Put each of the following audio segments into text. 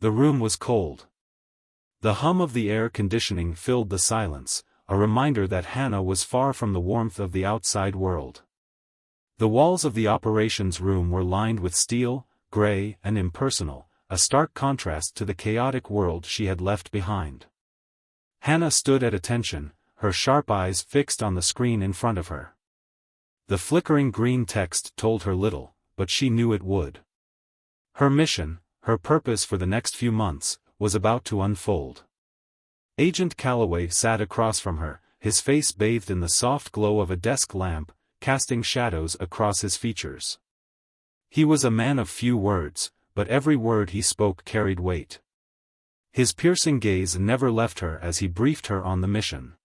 The room was cold. The hum of the air conditioning filled the silence, a reminder that Hana was far from the warmth of the outside world. The walls of the operations room were lined with steel, gray and impersonal, a stark contrast to the chaotic world she had left behind. Hana stood at attention, her sharp eyes fixed on the screen in front of her. The flickering green text told her little, but she knew it would. Her mission, her purpose for the next few months, was about to unfold. Agent Calloway sat across from her, his face bathed in the soft glow of a desk lamp, casting shadows across his features. He was a man of few words, but every word he spoke carried weight. His piercing gaze never left her as he briefed her on the mission.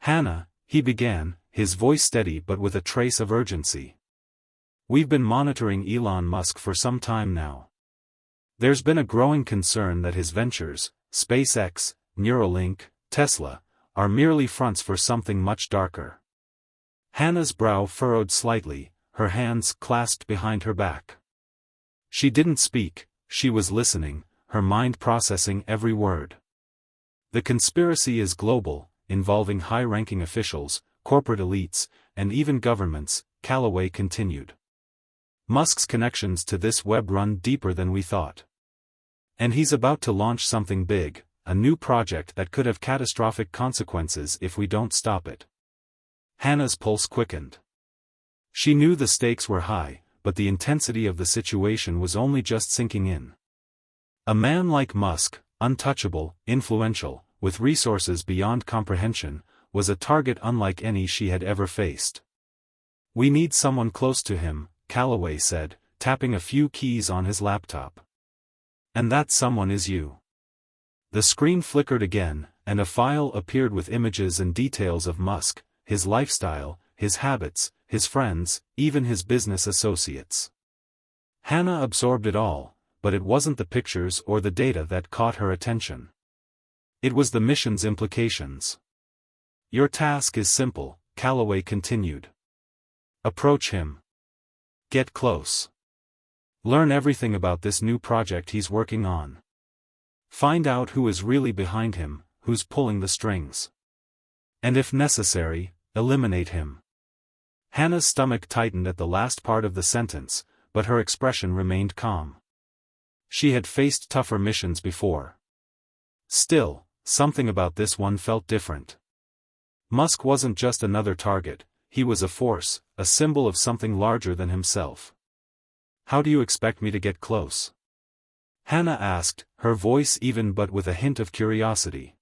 "Hana," he began, his voice steady but with a trace of urgency. "We've been monitoring Elon Musk for some time now. There's been a growing concern that his ventures, SpaceX, Neuralink, Tesla, are merely fronts for something much darker." Hana's brow furrowed slightly, her hands clasped behind her back. She didn't speak, she was listening, her mind processing every word. "The conspiracy is global, involving high-ranking officials, corporate elites, and even governments," Calloway continued. "Musk's connections to this web run deeper than we thought. And he's about to launch something big, a new project that could have catastrophic consequences if we don't stop it." Hana's pulse quickened. She knew the stakes were high, but the intensity of the situation was only just sinking in. A man like Musk, untouchable, influential, with resources beyond comprehension, was a target unlike any she had ever faced. "We need someone close to him," Calloway said, tapping a few keys on his laptop. "And that someone is you." The screen flickered again, and a file appeared with images and details of Musk, his lifestyle, his habits, his friends, even his business associates. Hana absorbed it all, but it wasn't the pictures or the data that caught her attention. It was the mission's implications. "Your task is simple," Calloway continued. "Approach him. Get close. Learn everything about this new project he's working on. Find out who is really behind him, who's pulling the strings. And if necessary, eliminate him." Hana's stomach tightened at the last part of the sentence, but her expression remained calm. She had faced tougher missions before. Still, something about this one felt different. Musk wasn't just another target, he was a force, a symbol of something larger than himself. "How do you expect me to get close?" Hana asked, her voice even but with a hint of curiosity.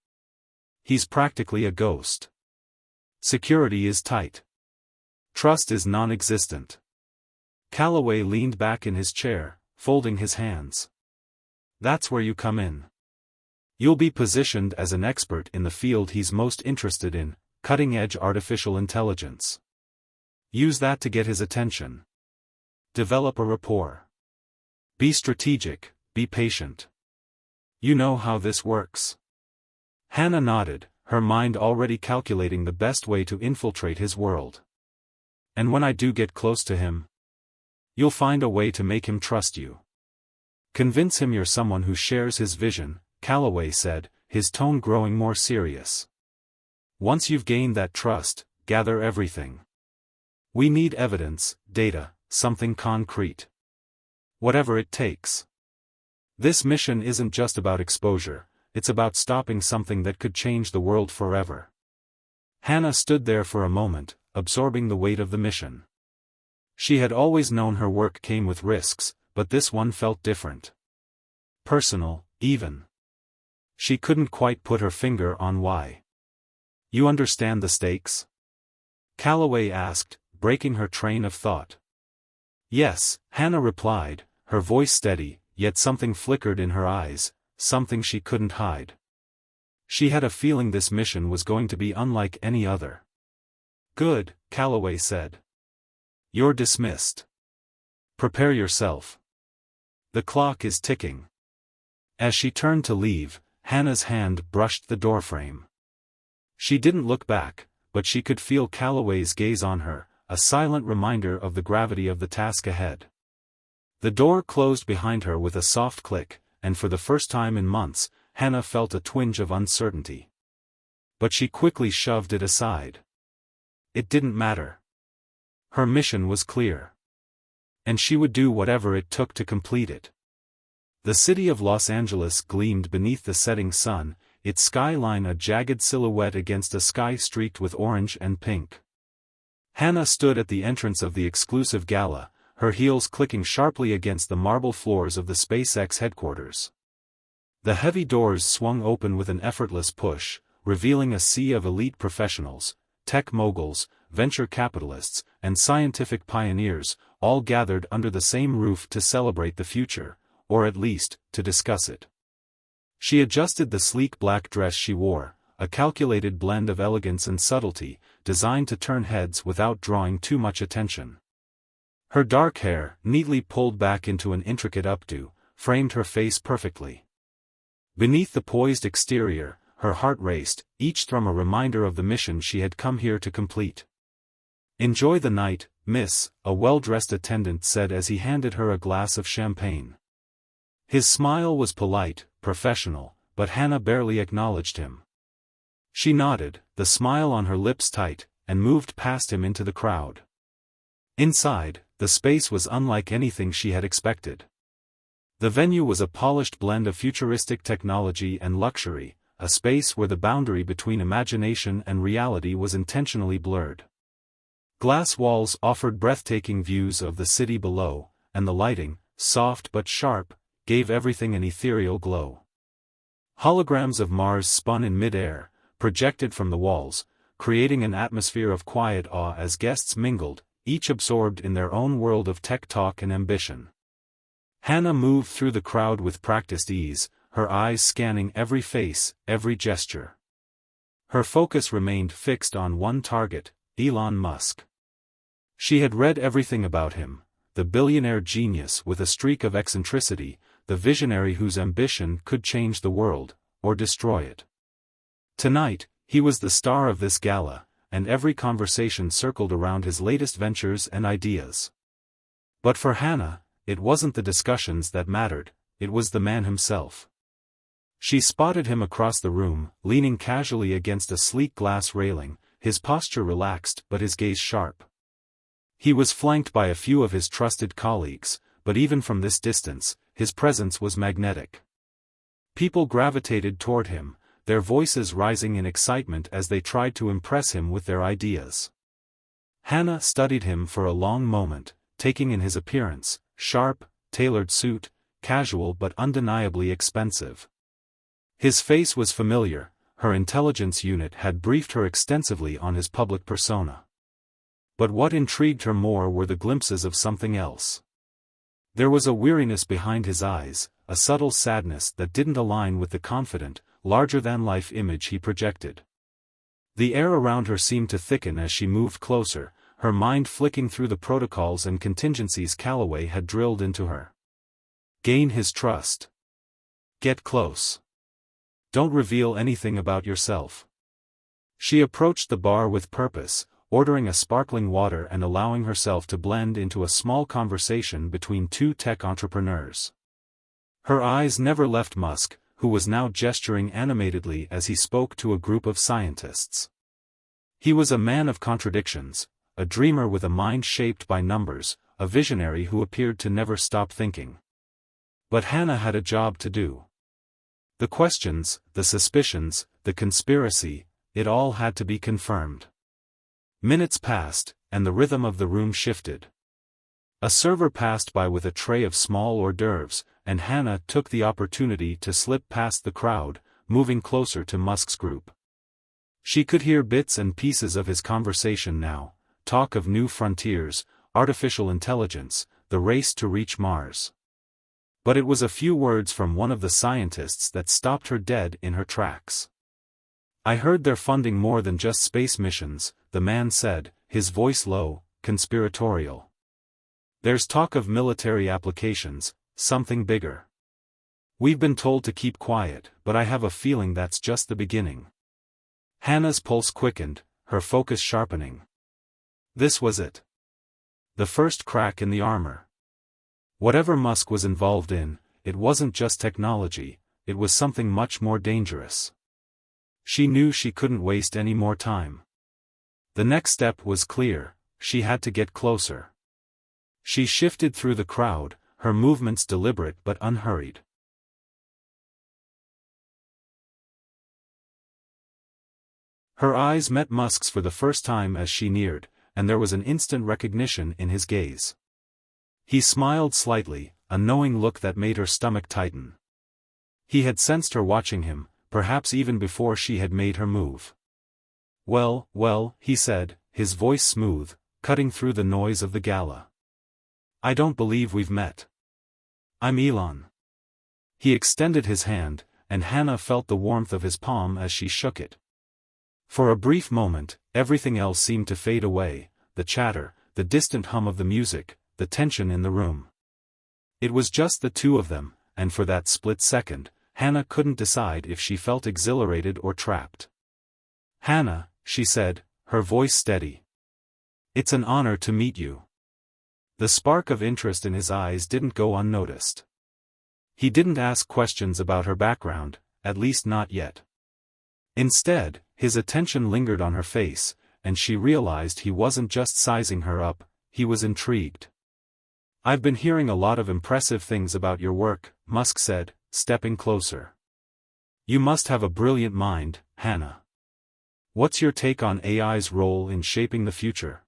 "He's practically a ghost. Security is tight. Trust is non-existent." Calloway leaned back in his chair, folding his hands. "That's where you come in. You'll be positioned as an expert in the field he's most interested in, cutting-edge artificial intelligence. Use that to get his attention. Develop a rapport. Be strategic, be patient. You know how this works." Hana nodded, her mind already calculating the best way to infiltrate his world. "And when I do get close to him, you'll find a way to make him trust you. Convince him you're someone who shares his vision," Calloway said, his tone growing more serious. "Once you've gained that trust, gather everything. We need evidence, data, something concrete. Whatever it takes. This mission isn't just about exposure, it's about stopping something that could change the world forever." Hana stood there for a moment, absorbing the weight of the mission. She had always known her work came with risks, but this one felt different. Personal, even. She couldn't quite put her finger on why. "You understand the stakes?" Calloway asked, breaking her train of thought. "Yes," Hana replied, her voice steady, yet something flickered in her eyes, something she couldn't hide. She had a feeling this mission was going to be unlike any other. "Good," Calloway said. "You're dismissed. Prepare yourself. The clock is ticking." As she turned to leave, Hana's hand brushed the doorframe. She didn't look back, but she could feel Calloway's gaze on her, a silent reminder of the gravity of the task ahead. The door closed behind her with a soft click, and for the first time in months, Hana felt a twinge of uncertainty. But she quickly shoved it aside. It didn't matter. Her mission was clear. And she would do whatever it took to complete it. The city of Los Angeles gleamed beneath the setting sun, its skyline a jagged silhouette against a sky streaked with orange and pink. Hana stood at the entrance of the exclusive gala, her heels clicking sharply against the marble floors of the SpaceX headquarters. The heavy doors swung open with an effortless push, revealing a sea of elite professionals, tech moguls, venture capitalists, and scientific pioneers, all gathered under the same roof to celebrate the future, or at least, to discuss it. She adjusted the sleek black dress she wore, a calculated blend of elegance and subtlety, designed to turn heads without drawing too much attention. Her dark hair, neatly pulled back into an intricate updo, framed her face perfectly. Beneath the poised exterior, her heart raced, each thrum a reminder of the mission she had come here to complete. "Enjoy the night, miss," a well-dressed attendant said as he handed her a glass of champagne. His smile was polite, professional, but Hana barely acknowledged him. She nodded, the smile on her lips tight, and moved past him into the crowd. Inside, the space was unlike anything she had expected. The venue was a polished blend of futuristic technology and luxury, a space where the boundary between imagination and reality was intentionally blurred. Glass walls offered breathtaking views of the city below, and the lighting, soft but sharp, gave everything an ethereal glow. Holograms of Mars spun in mid-air, projected from the walls, creating an atmosphere of quiet awe as guests mingled, each absorbed in their own world of tech talk and ambition. Hana moved through the crowd with practiced ease, her eyes scanning every face, every gesture. Her focus remained fixed on one target, Elon Musk. She had read everything about him, the billionaire genius with a streak of eccentricity, the visionary whose ambition could change the world, or destroy it. Tonight, he was the star of this gala, and every conversation circled around his latest ventures and ideas. But for Hana, it wasn't the discussions that mattered, it was the man himself. She spotted him across the room, leaning casually against a sleek glass railing, his posture relaxed but his gaze sharp. He was flanked by a few of his trusted colleagues, but even from this distance, his presence was magnetic. People gravitated toward him, their voices rising in excitement as they tried to impress him with their ideas. Hana studied him for a long moment, taking in his appearance, sharp, tailored suit, casual but undeniably expensive. His face was familiar, her intelligence unit had briefed her extensively on his public persona. But what intrigued her more were the glimpses of something else. There was a weariness behind his eyes, a subtle sadness that didn't align with the confident, larger-than-life image he projected. The air around her seemed to thicken as she moved closer, her mind flicking through the protocols and contingencies Calloway had drilled into her. Gain his trust. Get close. Don't reveal anything about yourself. She approached the bar with purpose, ordering a sparkling water and allowing herself to blend into a small conversation between two tech entrepreneurs. Her eyes never left Musk, who was now gesturing animatedly as he spoke to a group of scientists. He was a man of contradictions, a dreamer with a mind shaped by numbers, a visionary who appeared to never stop thinking. But Hana had a job to do. The questions, the suspicions, the conspiracy, it all had to be confirmed. Minutes passed, and the rhythm of the room shifted. A server passed by with a tray of small hors d'oeuvres, and Hana took the opportunity to slip past the crowd, moving closer to Musk's group. She could hear bits and pieces of his conversation now, talk of new frontiers, artificial intelligence, the race to reach Mars. But it was a few words from one of the scientists that stopped her dead in her tracks. "I heard they're funding more than just space missions," the man said, his voice low, conspiratorial. "There's talk of military applications, something bigger. We've been told to keep quiet, but I have a feeling that's just the beginning." Hana's pulse quickened, her focus sharpening. This was it. The first crack in the armor. Whatever Musk was involved in, it wasn't just technology, it was something much more dangerous. She knew she couldn't waste any more time. The next step was clear, she had to get closer. She shifted through the crowd, her movements deliberate but unhurried. Her eyes met Musk's for the first time as she neared, and there was an instant recognition in his gaze. He smiled slightly, a knowing look that made her stomach tighten. He had sensed her watching him, perhaps even before she had made her move. "Well, well," he said, his voice smooth, cutting through the noise of the gala. "I don't believe we've met. I'm Elon." He extended his hand, and Hana felt the warmth of his palm as she shook it. For a brief moment, everything else seemed to fade away, the chatter, the distant hum of the music, the tension in the room. It was just the two of them, and for that split second, Hana couldn't decide if she felt exhilarated or trapped. "Hana," she said, her voice steady. "It's an honor to meet you." The spark of interest in his eyes didn't go unnoticed. He didn't ask questions about her background, at least not yet. Instead, his attention lingered on her face, and she realized he wasn't just sizing her up, he was intrigued. "I've been hearing a lot of impressive things about your work," Musk said, stepping closer. "You must have a brilliant mind, Hana. What's your take on AI's role in shaping the future?"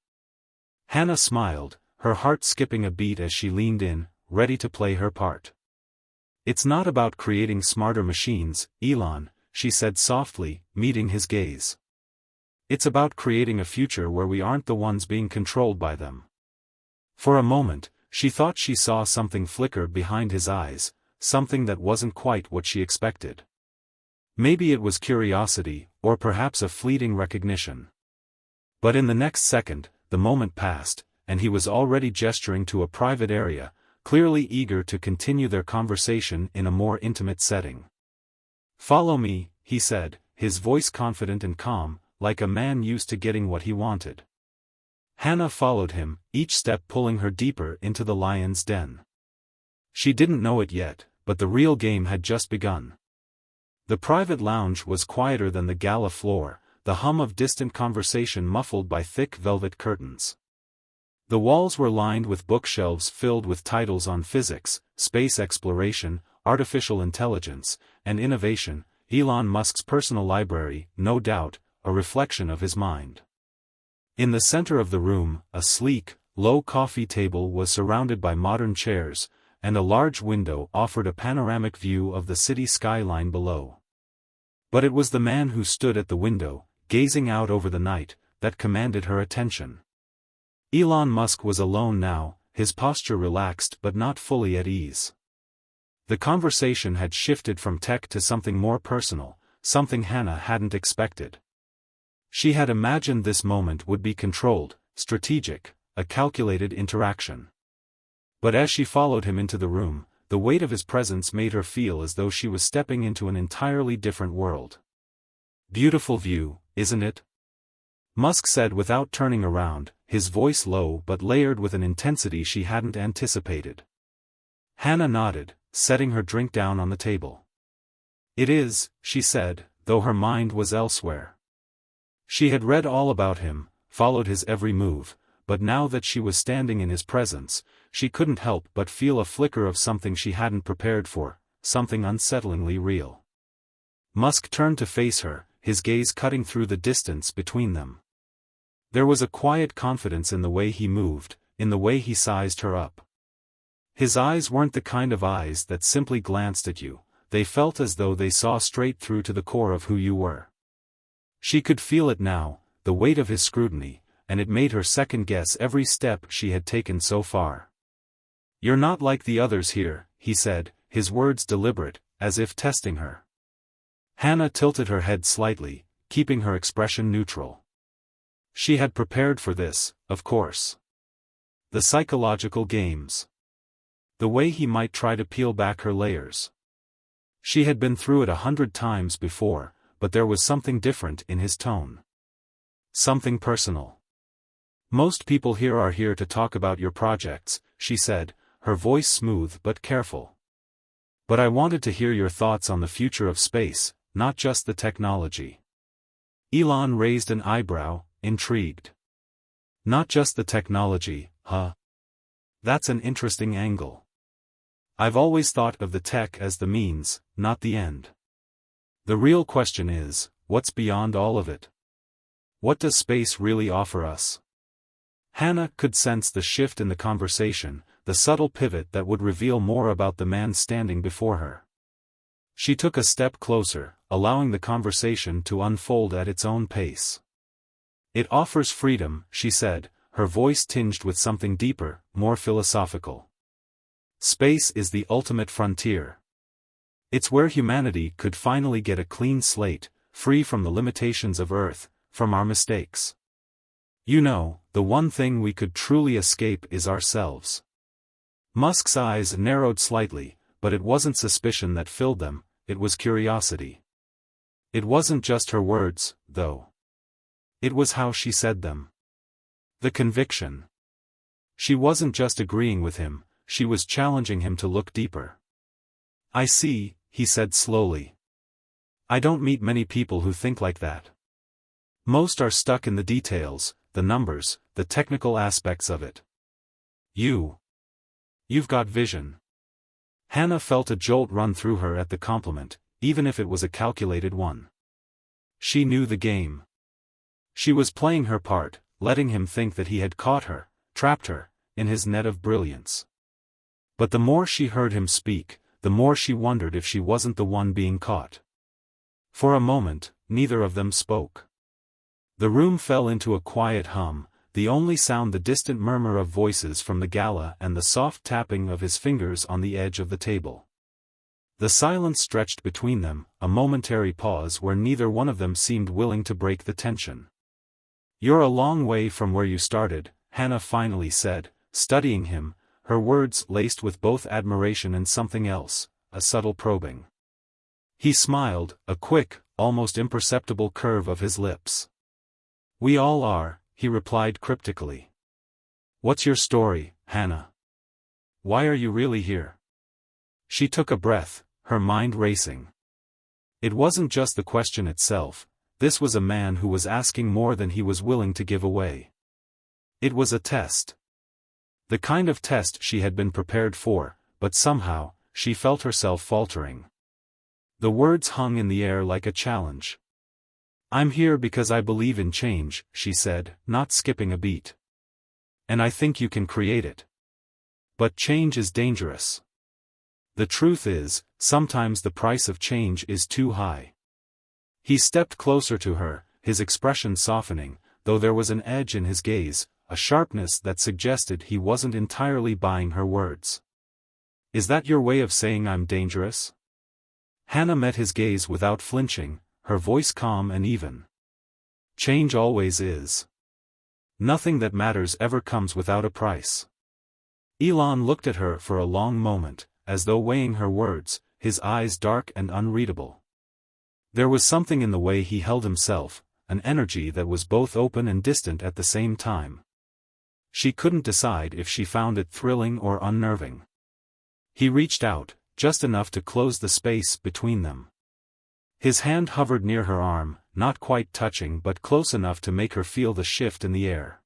Hana smiled, her heart skipping a beat as she leaned in, ready to play her part. "It's not about creating smarter machines, Elon," she said softly, meeting his gaze. "It's about creating a future where we aren't the ones being controlled by them." For a moment, she thought she saw something flicker behind his eyes, something that wasn't quite what she expected. Maybe it was curiosity, or perhaps a fleeting recognition. But in the next second, the moment passed, and he was already gesturing to a private area, clearly eager to continue their conversation in a more intimate setting. "Follow me," he said, his voice confident and calm, like a man used to getting what he wanted. Hana followed him, each step pulling her deeper into the lion's den. She didn't know it yet, but the real game had just begun. The private lounge was quieter than the gala floor, the hum of distant conversation muffled by thick velvet curtains. The walls were lined with bookshelves filled with titles on physics, space exploration, artificial intelligence, and innovation, Elon Musk's personal library, no doubt, a reflection of his mind. In the center of the room, a sleek, low coffee table was surrounded by modern chairs, and a large window offered a panoramic view of the city skyline below. But it was the man who stood at the window, gazing out over the night, that commanded her attention. Elon Musk was alone now, his posture relaxed but not fully at ease. The conversation had shifted from tech to something more personal, something Hana hadn't expected. She had imagined this moment would be controlled, strategic, a calculated interaction. But as she followed him into the room, the weight of his presence made her feel as though she was stepping into an entirely different world. "Beautiful view, isn't it?" Musk said without turning around, his voice low but layered with an intensity she hadn't anticipated. Hana nodded, setting her drink down on the table. "It is," she said, though her mind was elsewhere. She had read all about him, followed his every move, but now that she was standing in his presence, she couldn't help but feel a flicker of something she hadn't prepared for, something unsettlingly real. Musk turned to face her, his gaze cutting through the distance between them. There was a quiet confidence in the way he moved, in the way he sized her up. His eyes weren't the kind of eyes that simply glanced at you, they felt as though they saw straight through to the core of who you were. She could feel it now, the weight of his scrutiny, and it made her second-guess every step she had taken so far. "You're not like the others here," he said, his words deliberate, as if testing her. Hana tilted her head slightly, keeping her expression neutral. She had prepared for this, of course. The psychological games. The way he might try to peel back her layers. She had been through it 100 times before, but there was something different in his tone. Something personal. "Most people here are here to talk about your projects," she said, her voice smooth but careful. But I wanted to hear your thoughts on the future of space, not just the technology. Elon raised an eyebrow, intrigued. Not just the technology, huh? That's an interesting angle. I've always thought of the tech as the means, not the end. The real question is, what's beyond all of it? What does space really offer us? Hana could sense the shift in the conversation, the subtle pivot that would reveal more about the man standing before her. She took a step closer, allowing the conversation to unfold at its own pace. It offers freedom, she said, her voice tinged with something deeper, more philosophical. Space is the ultimate frontier. It's where humanity could finally get a clean slate, free from the limitations of Earth, from our mistakes. You know, the one thing we could truly escape is ourselves. Musk's eyes narrowed slightly, but it wasn't suspicion that filled them, it was curiosity. It wasn't just her words, though. It was how she said them. The conviction. She wasn't just agreeing with him, she was challenging him to look deeper. I see, he said slowly. I don't meet many people who think like that. Most are stuck in the details, the numbers, the technical aspects of it. You've got vision. Hana felt a jolt run through her at the compliment, even if it was a calculated one. She knew the game. She was playing her part, letting him think that he had caught her, trapped her, in his net of brilliance. But the more she heard him speak, the more she wondered if she wasn't the one being caught. For a moment, neither of them spoke. The room fell into a quiet hum, the only sound the distant murmur of voices from the gala and the soft tapping of his fingers on the edge of the table. The silence stretched between them, a momentary pause where neither one of them seemed willing to break the tension. You're a long way from where you started, Hana finally said, studying him, her words laced with both admiration and something else, a subtle probing. He smiled, a quick, almost imperceptible curve of his lips. We all are, he replied cryptically. What's your story, Hana? Why are you really here? She took a breath, her mind racing. It wasn't just the question itself, this was a man who was asking more than he was willing to give away. It was a test. The kind of test she had been prepared for, but somehow, she felt herself faltering. The words hung in the air like a challenge. I'm here because I believe in change, she said, not skipping a beat. And I think you can create it. But change is dangerous. The truth is, sometimes the price of change is too high. He stepped closer to her, his expression softening, though there was an edge in his gaze, a sharpness that suggested he wasn't entirely buying her words. Is that your way of saying I'm dangerous? Hana met his gaze without flinching, her voice calm and even. Change always is. Nothing that matters ever comes without a price. Elon looked at her for a long moment, as though weighing her words, his eyes dark and unreadable. There was something in the way he held himself, an energy that was both open and distant at the same time. She couldn't decide if she found it thrilling or unnerving. He reached out, just enough to close the space between them. His hand hovered near her arm, not quite touching but close enough to make her feel the shift in the air.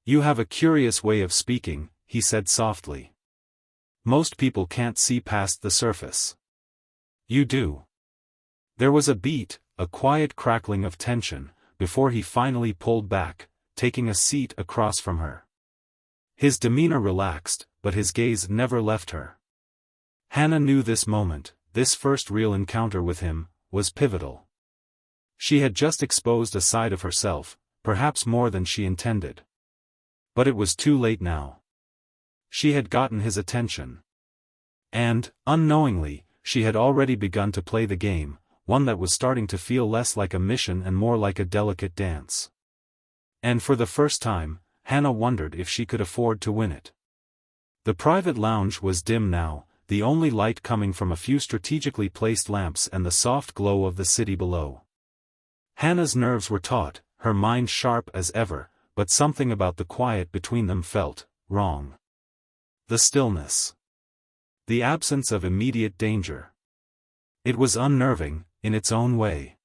You have a curious way of speaking, he said softly. Most people can't see past the surface. You do. There was a beat, a quiet crackling of tension, before he finally pulled back, taking a seat across from her. His demeanor relaxed, but his gaze never left her. Hana knew this moment, this first real encounter with him, was pivotal. She had just exposed a side of herself, perhaps more than she intended. But it was too late now. She had gotten his attention. And, unknowingly, she had already begun to play the game, one that was starting to feel less like a mission and more like a delicate dance. And for the first time, Hana wondered if she could afford to win it. The private lounge was dim now, the only light coming from a few strategically placed lamps and the soft glow of the city below. Hana's nerves were taut, her mind sharp as ever, but something about the quiet between them felt wrong. The stillness. The absence of immediate danger. It was unnerving, in its own way.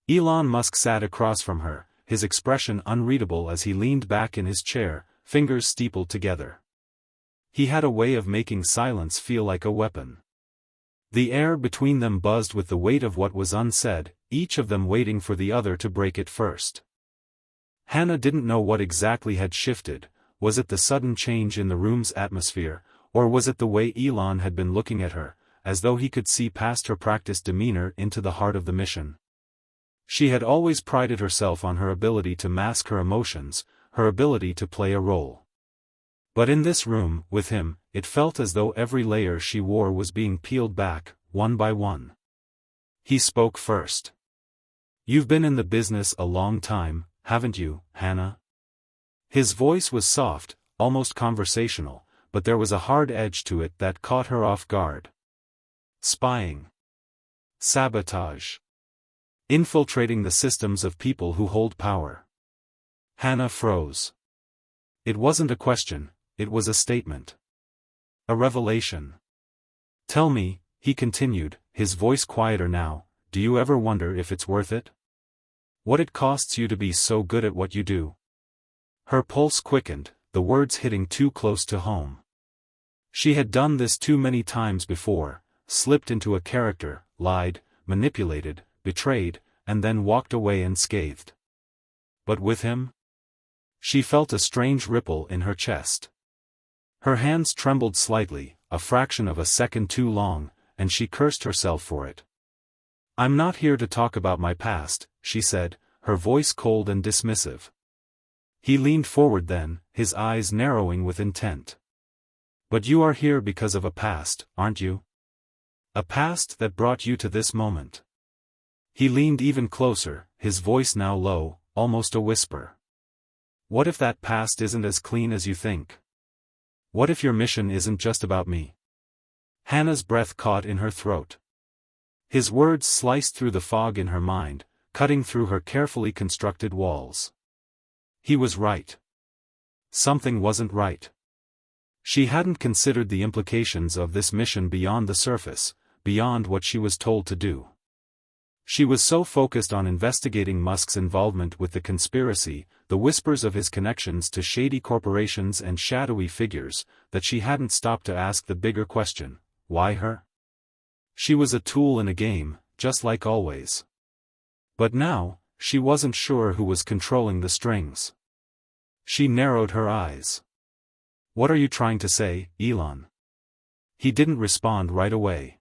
Elon Musk sat across from her, his expression unreadable as he leaned back in his chair, fingers steepled together. He had a way of making silence feel like a weapon. The air between them buzzed with the weight of what was unsaid, each of them waiting for the other to break it first. Hana didn't know what exactly had shifted. Was it the sudden change in the room's atmosphere, or was it the way Elon had been looking at her, as though he could see past her practiced demeanor into the heart of the mission? She had always prided herself on her ability to mask her emotions, her ability to play a role. But in this room, with him, it felt as though every layer she wore was being peeled back, one by one. He spoke first. "You've been in the business a long time, haven't you, Hana?" His voice was soft, almost conversational, but there was a hard edge to it that caught her off guard. Spying. Sabotage. Infiltrating the systems of people who hold power. Hana froze. It wasn't a question, it was a statement. A revelation. "Tell me," he continued, his voice quieter now, "do you ever wonder if it's worth it? What it costs you to be so good at what you do?" Her pulse quickened, the words hitting too close to home. She had done this too many times before, slipped into a character, lied, manipulated, betrayed, and then walked away unscathed. But with him? She felt a strange ripple in her chest. Her hands trembled slightly, a fraction of a second too long, and she cursed herself for it. "I'm not here to talk about my past," she said, her voice cold and dismissive. He leaned forward then, his eyes narrowing with intent. "But you are here because of a past, aren't you? A past that brought you to this moment." He leaned even closer, his voice now low, almost a whisper. "What if that past isn't as clean as you think? What if your mission isn't just about me?" Hana's breath caught in her throat. His words sliced through the fog in her mind, cutting through her carefully constructed walls. He was right. Something wasn't right. She hadn't considered the implications of this mission beyond the surface, beyond what she was told to do. She was so focused on investigating Musk's involvement with the conspiracy, the whispers of his connections to shady corporations and shadowy figures, that she hadn't stopped to ask the bigger question, why her? She was a tool in a game, just like always. But now, she wasn't sure who was controlling the strings. She narrowed her eyes. "What are you trying to say, Elon?" He didn't respond right away.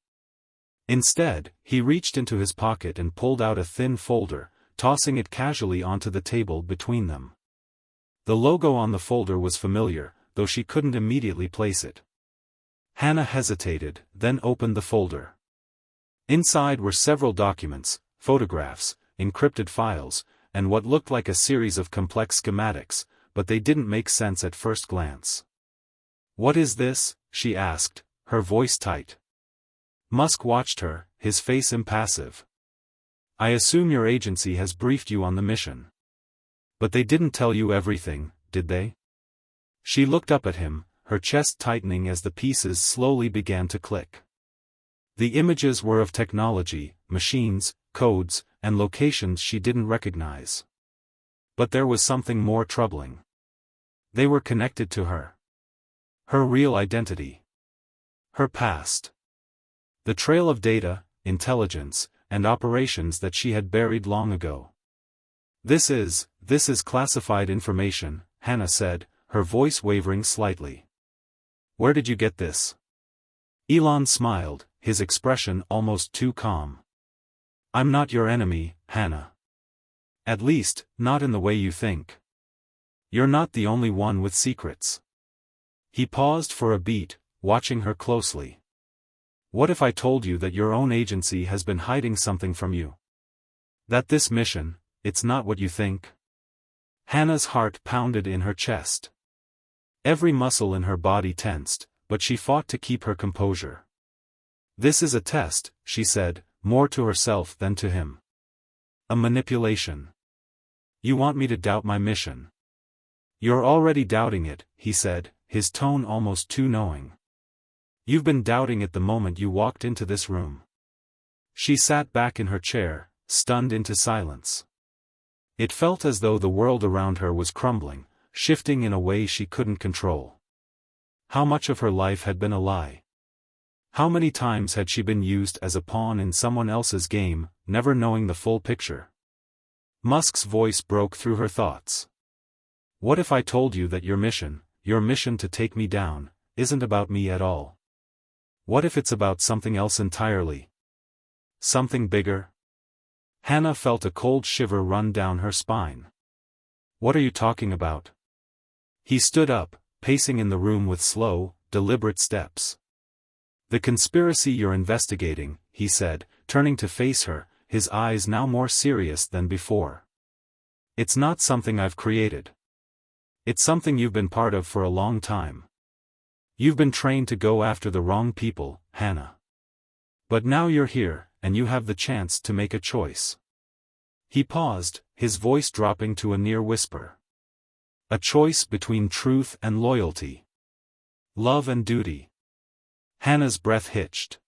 Instead, he reached into his pocket and pulled out a thin folder, tossing it casually onto the table between them. The logo on the folder was familiar, though she couldn't immediately place it. Hana hesitated, then opened the folder. Inside were several documents, photographs, encrypted files, and what looked like a series of complex schematics, but they didn't make sense at first glance. "What is this?" she asked, her voice tight. Musk watched her, his face impassive. "I assume your agency has briefed you on the mission. But they didn't tell you everything, did they?" She looked up at him, her chest tightening as the pieces slowly began to click. The images were of technology, machines, codes, and locations she didn't recognize. But there was something more troubling. They were connected to her. Her real identity. Her past. The trail of data, intelligence, and operations that she had buried long ago. This is classified information," Hana said, her voice wavering slightly. "Where did you get this?" Elon smiled, his expression almost too calm. "I'm not your enemy, Hana. At least, not in the way you think. You're not the only one with secrets." He paused for a beat, watching her closely. "What if I told you that your own agency has been hiding something from you? That this mission, it's not what you think?" Hana's heart pounded in her chest. Every muscle in her body tensed, but she fought to keep her composure. "This is a test," she said, more to herself than to him. "A manipulation. You want me to doubt my mission." "You're already doubting it," he said, his tone almost too knowing. You've been doubting it the moment you walked into this room. She sat back in her chair, stunned into silence. It felt as though the world around her was crumbling, shifting in a way she couldn't control. How much of her life had been a lie? How many times had she been used as a pawn in someone else's game, never knowing the full picture? Musk's voice broke through her thoughts. What if I told you that your mission to take me down, isn't about me at all? What if it's about something else entirely? Something bigger? Hana felt a cold shiver run down her spine. What are you talking about? He stood up, pacing in the room with slow, deliberate steps. The conspiracy you're investigating, he said, turning to face her, his eyes now more serious than before. It's not something I've created. It's something you've been part of for a long time. You've been trained to go after the wrong people, Hana. But now you're here, and you have the chance to make a choice. He paused, his voice dropping to a near whisper. A choice between truth and loyalty. Love and duty. Hana's breath hitched.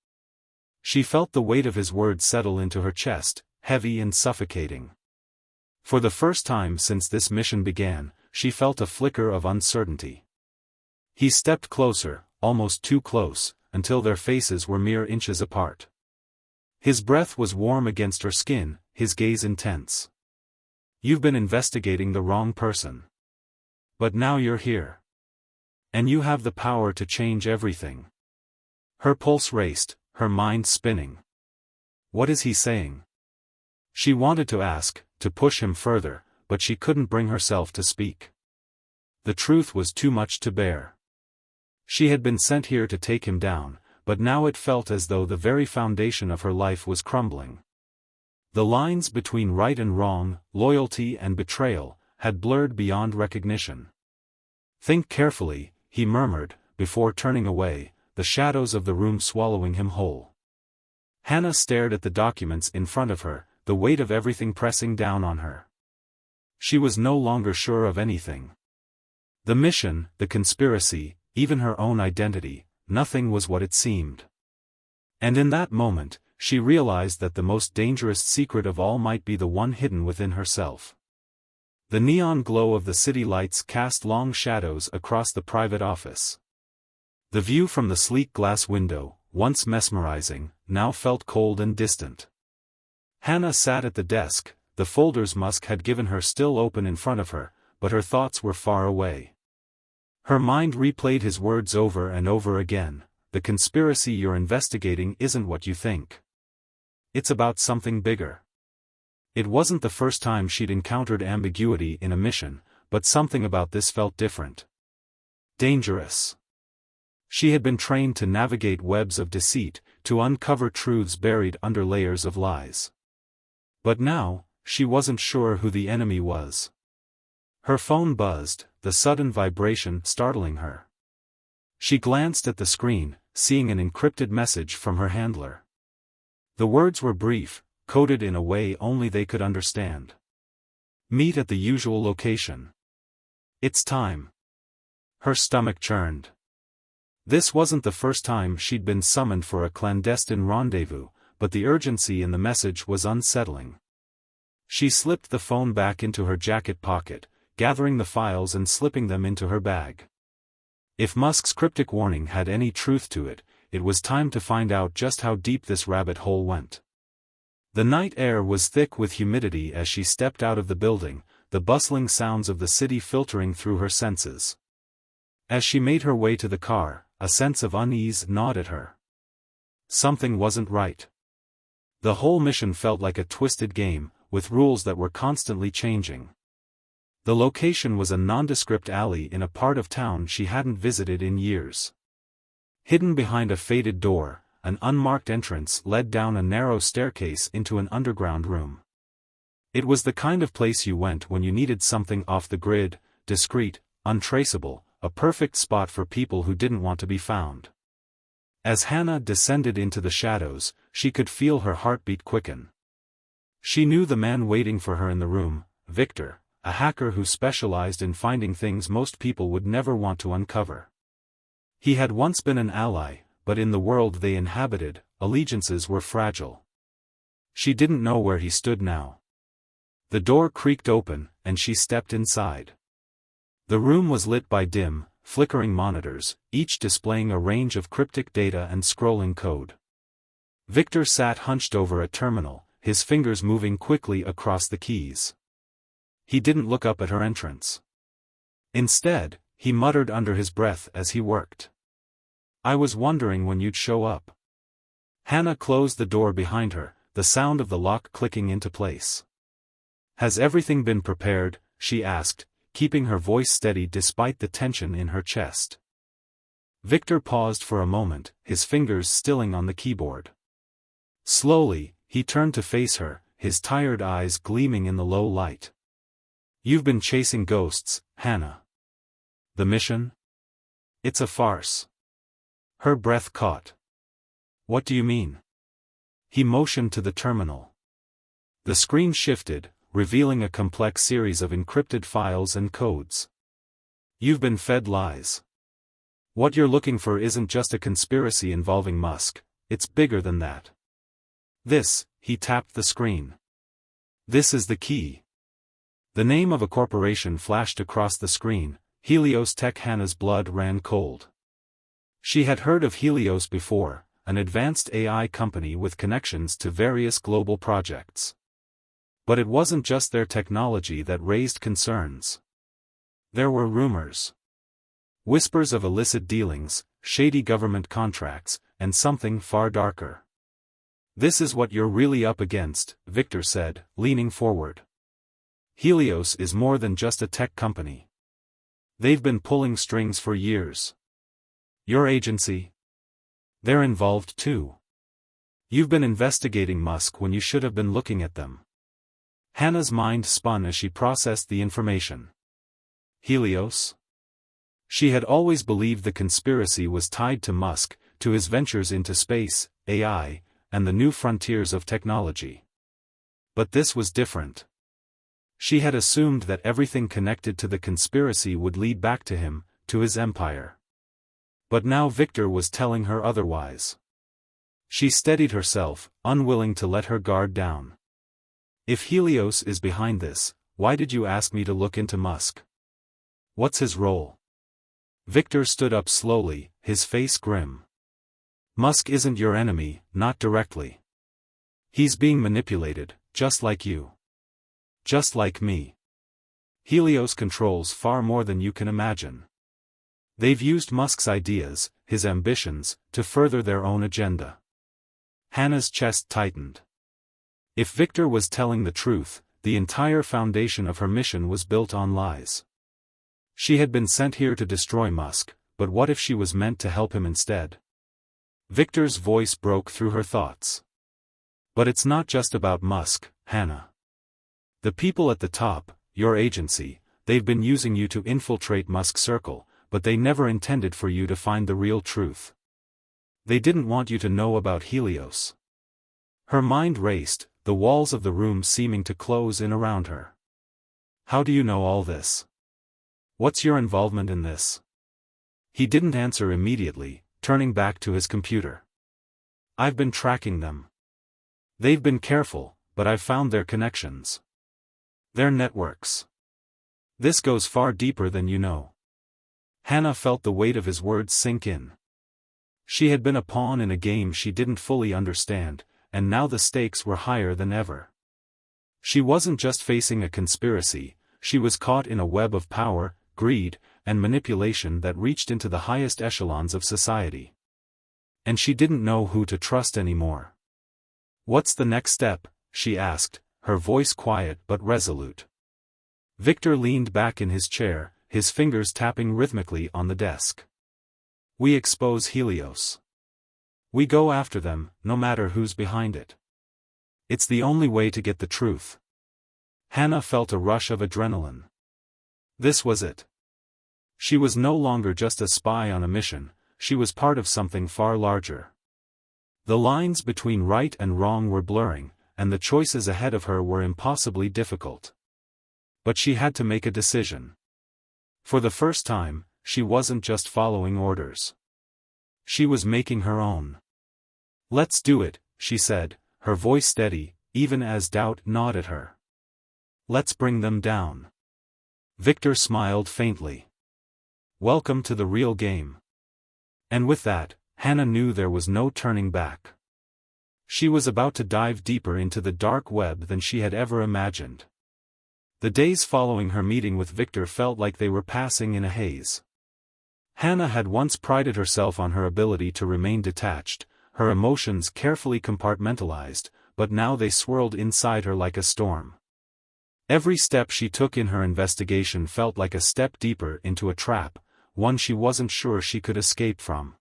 She felt the weight of his words settle into her chest, heavy and suffocating. For the first time since this mission began, she felt a flicker of uncertainty. He stepped closer, almost too close, until their faces were mere inches apart. His breath was warm against her skin, his gaze intense. You've been investigating the wrong person. But now you're here. And you have the power to change everything. Her pulse raced, her mind spinning. What is he saying? She wanted to ask, to push him further, but she couldn't bring herself to speak. The truth was too much to bear. She had been sent here to take him down, but now it felt as though the very foundation of her life was crumbling. The lines between right and wrong, loyalty and betrayal, had blurred beyond recognition. Think carefully, he murmured, before turning away, the shadows of the room swallowing him whole. Hana stared at the documents in front of her, the weight of everything pressing down on her. She was no longer sure of anything. The mission, the conspiracy, even her own identity, nothing was what it seemed. And in that moment, she realized that the most dangerous secret of all might be the one hidden within herself. The neon glow of the city lights cast long shadows across the private office. The view from the sleek glass window, once mesmerizing, now felt cold and distant. Hana sat at the desk, the folders Musk had given her still open in front of her, but her thoughts were far away. Her mind replayed his words over and over again. The conspiracy you're investigating isn't what you think. It's about something bigger. It wasn't the first time she'd encountered ambiguity in a mission, but something about this felt different. Dangerous. She had been trained to navigate webs of deceit, to uncover truths buried under layers of lies. But now, she wasn't sure who the enemy was. Her phone buzzed, the sudden vibration startling her. She glanced at the screen, seeing an encrypted message from her handler. The words were brief, coded in a way only they could understand. Meet at the usual location. It's time. Her stomach churned. This wasn't the first time she'd been summoned for a clandestine rendezvous, but the urgency in the message was unsettling. She slipped the phone back into her jacket pocket, gathering the files and slipping them into her bag. If Musk's cryptic warning had any truth to it, it was time to find out just how deep this rabbit hole went. The night air was thick with humidity as she stepped out of the building, the bustling sounds of the city filtering through her senses. As she made her way to the car, a sense of unease gnawed at her. Something wasn't right. The whole mission felt like a twisted game, with rules that were constantly changing. The location was a nondescript alley in a part of town she hadn't visited in years. Hidden behind a faded door, an unmarked entrance led down a narrow staircase into an underground room. It was the kind of place you went when you needed something off the grid, discreet, untraceable, a perfect spot for people who didn't want to be found. As Hana descended into the shadows, she could feel her heartbeat quicken. She knew the man waiting for her in the room, Victor, a hacker who specialized in finding things most people would never want to uncover. He had once been an ally, but in the world they inhabited, allegiances were fragile. She didn't know where he stood now. The door creaked open, and she stepped inside. The room was lit by dim, flickering monitors, each displaying a range of cryptic data and scrolling code. Victor sat hunched over a terminal, his fingers moving quickly across the keys. He didn't look up at her entrance. Instead, he muttered under his breath as he worked. "I was wondering when you'd show up." Hana closed the door behind her, the sound of the lock clicking into place. "Has everything been prepared?" she asked, keeping her voice steady despite the tension in her chest. Victor paused for a moment, his fingers stilling on the keyboard. Slowly, he turned to face her, his tired eyes gleaming in the low light. "You've been chasing ghosts, Hana. The mission? It's a farce." Her breath caught. "What do you mean?" He motioned to the terminal. The screen shifted, revealing a complex series of encrypted files and codes. "You've been fed lies. What you're looking for isn't just a conspiracy involving Musk, it's bigger than that. This," he tapped the screen. "This is the key." The name of a corporation flashed across the screen, Helios Tech. Hana's blood ran cold. She had heard of Helios before, an advanced AI company with connections to various global projects. But it wasn't just their technology that raised concerns. There were rumors. Whispers of illicit dealings, shady government contracts, and something far darker. "This is what you're really up against," Victor said, leaning forward. "Helios is more than just a tech company. They've been pulling strings for years. Your agency? They're involved too. You've been investigating Musk when you should have been looking at them." Hana's mind spun as she processed the information. Helios? She had always believed the conspiracy was tied to Musk, to his ventures into space, AI, and the new frontiers of technology. But this was different. She had assumed that everything connected to the conspiracy would lead back to him, to his empire. But now Victor was telling her otherwise. She steadied herself, unwilling to let her guard down. "If Helios is behind this, why did you ask me to look into Musk? What's his role?" Victor stood up slowly, his face grim. "Musk isn't your enemy, not directly. He's being manipulated, just like you. Just like me. Helios controls far more than you can imagine. They've used Musk's ideas, his ambitions, to further their own agenda." Hana's chest tightened. If Victor was telling the truth, the entire foundation of her mission was built on lies. She had been sent here to destroy Musk, but what if she was meant to help him instead? Victor's voice broke through her thoughts. "But it's not just about Musk, Hana. The people at the top, your agency, they've been using you to infiltrate Musk's circle, but they never intended for you to find the real truth. They didn't want you to know about Helios." Her mind raced, the walls of the room seeming to close in around her. "How do you know all this? What's your involvement in this?" He didn't answer immediately, turning back to his computer. "I've been tracking them. They've been careful, but I've found their connections. Their networks. This goes far deeper than you know." Hana felt the weight of his words sink in. She had been a pawn in a game she didn't fully understand, and now the stakes were higher than ever. She wasn't just facing a conspiracy, she was caught in a web of power, greed, and manipulation that reached into the highest echelons of society. And she didn't know who to trust anymore. "What's the next step?" she asked, her voice quiet but resolute. Victor leaned back in his chair, his fingers tapping rhythmically on the desk. "We expose Helios. We go after them, no matter who's behind it. It's the only way to get the truth." Hana felt a rush of adrenaline. This was it. She was no longer just a spy on a mission, she was part of something far larger. The lines between right and wrong were blurring, and the choices ahead of her were impossibly difficult. But she had to make a decision. For the first time, she wasn't just following orders. She was making her own. "Let's do it," she said, her voice steady, even as doubt gnawed at her. "Let's bring them down." Victor smiled faintly. "Welcome to the real game." And with that, Hana knew there was no turning back. She was about to dive deeper into the dark web than she had ever imagined. The days following her meeting with Victor felt like they were passing in a haze. Hana had once prided herself on her ability to remain detached, her emotions carefully compartmentalized, but now they swirled inside her like a storm. Every step she took in her investigation felt like a step deeper into a trap, one she wasn't sure she could escape from.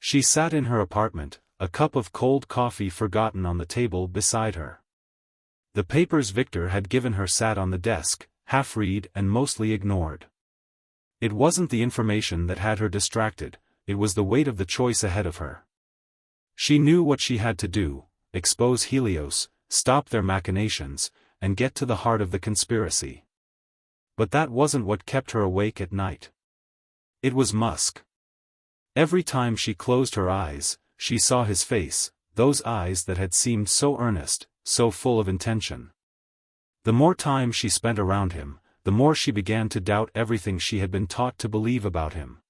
She sat in her apartment, a cup of cold coffee forgotten on the table beside her. The papers Victor had given her sat on the desk, half-read and mostly ignored. It wasn't the information that had her distracted, it was the weight of the choice ahead of her. She knew what she had to do: expose Helios, stop their machinations, and get to the heart of the conspiracy. But that wasn't what kept her awake at night. It was Musk. Every time she closed her eyes, she saw his face, those eyes that had seemed so earnest, so full of intention. The more time she spent around him, the more she began to doubt everything she had been taught to believe about him.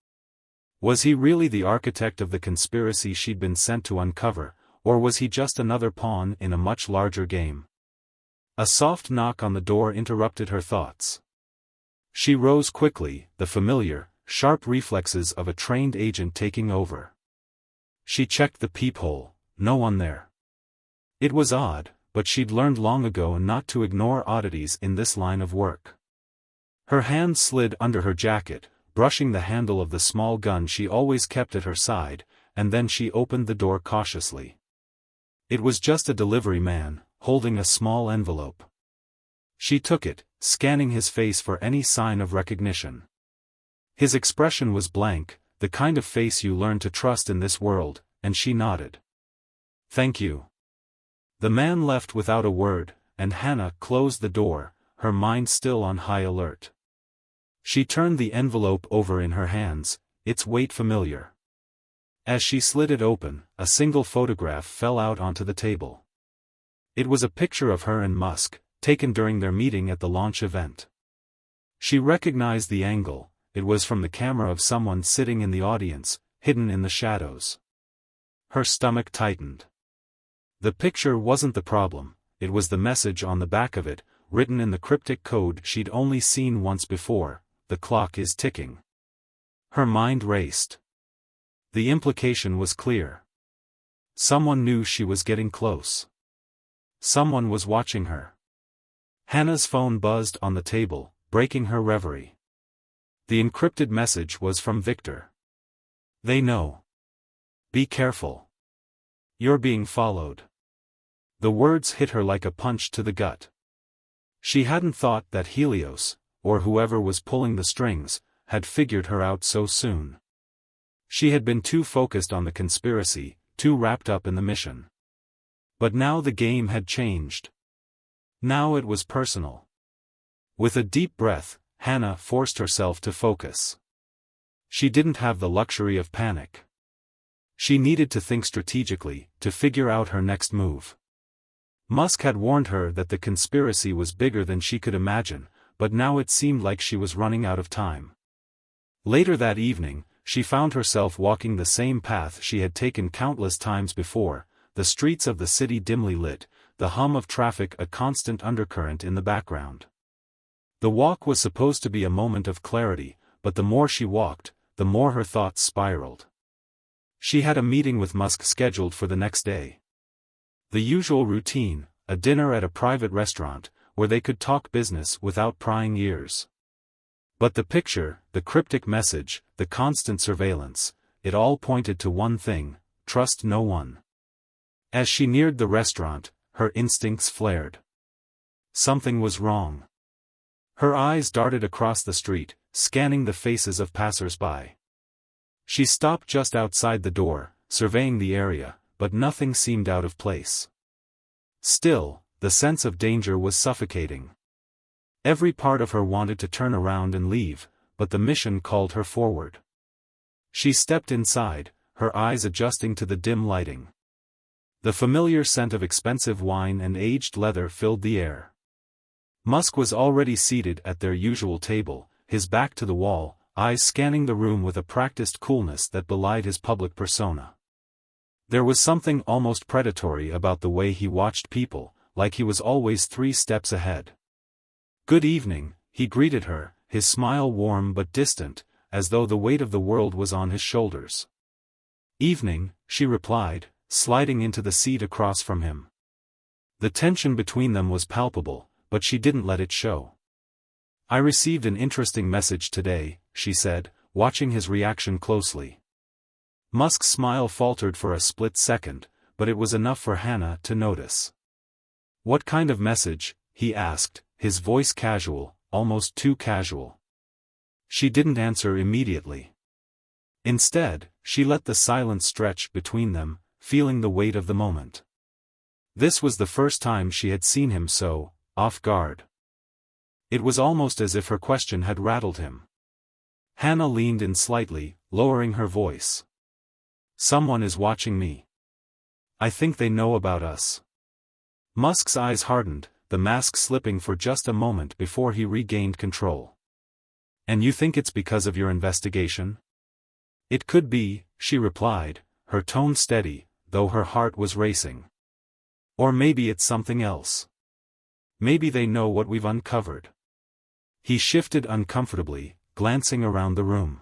Was he really the architect of the conspiracy she'd been sent to uncover, or was he just another pawn in a much larger game? A soft knock on the door interrupted her thoughts. She rose quickly, the familiar, sharp reflexes of a trained agent taking over. She checked the peephole, no one there. It was odd, but she'd learned long ago not to ignore oddities in this line of work. Her hand slid under her jacket, brushing the handle of the small gun she always kept at her side, and then she opened the door cautiously. It was just a delivery man, holding a small envelope. She took it, scanning his face for any sign of recognition. His expression was blank, the kind of face you learn to trust in this world, and she nodded. "Thank you." The man left without a word, and Hana closed the door, her mind still on high alert. She turned the envelope over in her hands, its weight familiar. As she slid it open, a single photograph fell out onto the table. It was a picture of her and Musk, taken during their meeting at the launch event. She recognized the angle, it was from the camera of someone sitting in the audience, hidden in the shadows. Her stomach tightened. The picture wasn't the problem, it was the message on the back of it, written in the cryptic code she'd only seen once before: "The clock is ticking." Her mind raced. The implication was clear. Someone knew she was getting close. Someone was watching her. Hana's phone buzzed on the table, breaking her reverie. The encrypted message was from Victor. "They know. Be careful. You're being followed." The words hit her like a punch to the gut. She hadn't thought that Helios, or whoever was pulling the strings, had figured her out so soon. She had been too focused on the conspiracy, too wrapped up in the mission. But now the game had changed. Now it was personal. With a deep breath, Hana forced herself to focus. She didn't have the luxury of panic. She needed to think strategically, to figure out her next move. Musk had warned her that the conspiracy was bigger than she could imagine, but now it seemed like she was running out of time. Later that evening, she found herself walking the same path she had taken countless times before, the streets of the city dimly lit, the hum of traffic a constant undercurrent in the background. The walk was supposed to be a moment of clarity, but the more she walked, the more her thoughts spiraled. She had a meeting with Musk scheduled for the next day. The usual routine, a dinner at a private restaurant, where they could talk business without prying ears. But the picture, the cryptic message, the constant surveillance, it all pointed to one thing: trust no one. As she neared the restaurant, her instincts flared. Something was wrong. Her eyes darted across the street, scanning the faces of passers-by. She stopped just outside the door, surveying the area, but nothing seemed out of place. Still, the sense of danger was suffocating. Every part of her wanted to turn around and leave, but the mission called her forward. She stepped inside, her eyes adjusting to the dim lighting. The familiar scent of expensive wine and aged leather filled the air. Musk was already seated at their usual table, his back to the wall, eyes scanning the room with a practiced coolness that belied his public persona. There was something almost predatory about the way he watched people, like he was always 3 steps ahead. "Good evening," he greeted her, his smile warm but distant, as though the weight of the world was on his shoulders. "Evening," she replied, sliding into the seat across from him. The tension between them was palpable, but she didn't let it show. "I received an interesting message today," she said, watching his reaction closely. Musk's smile faltered for a split second, but it was enough for Hana to notice. "What kind of message?" he asked, his voice casual, almost too casual. She didn't answer immediately. Instead, she let the silence stretch between them, feeling the weight of the moment. This was the first time she had seen him so off guard. It was almost as if her question had rattled him. Hana leaned in slightly, lowering her voice. "Someone is watching me. I think they know about us." Musk's eyes hardened, the mask slipping for just a moment before he regained control. "And you think it's because of your investigation?" "It could be," she replied, her tone steady, though her heart was racing. "Or maybe it's something else. Maybe they know what we've uncovered." He shifted uncomfortably, glancing around the room.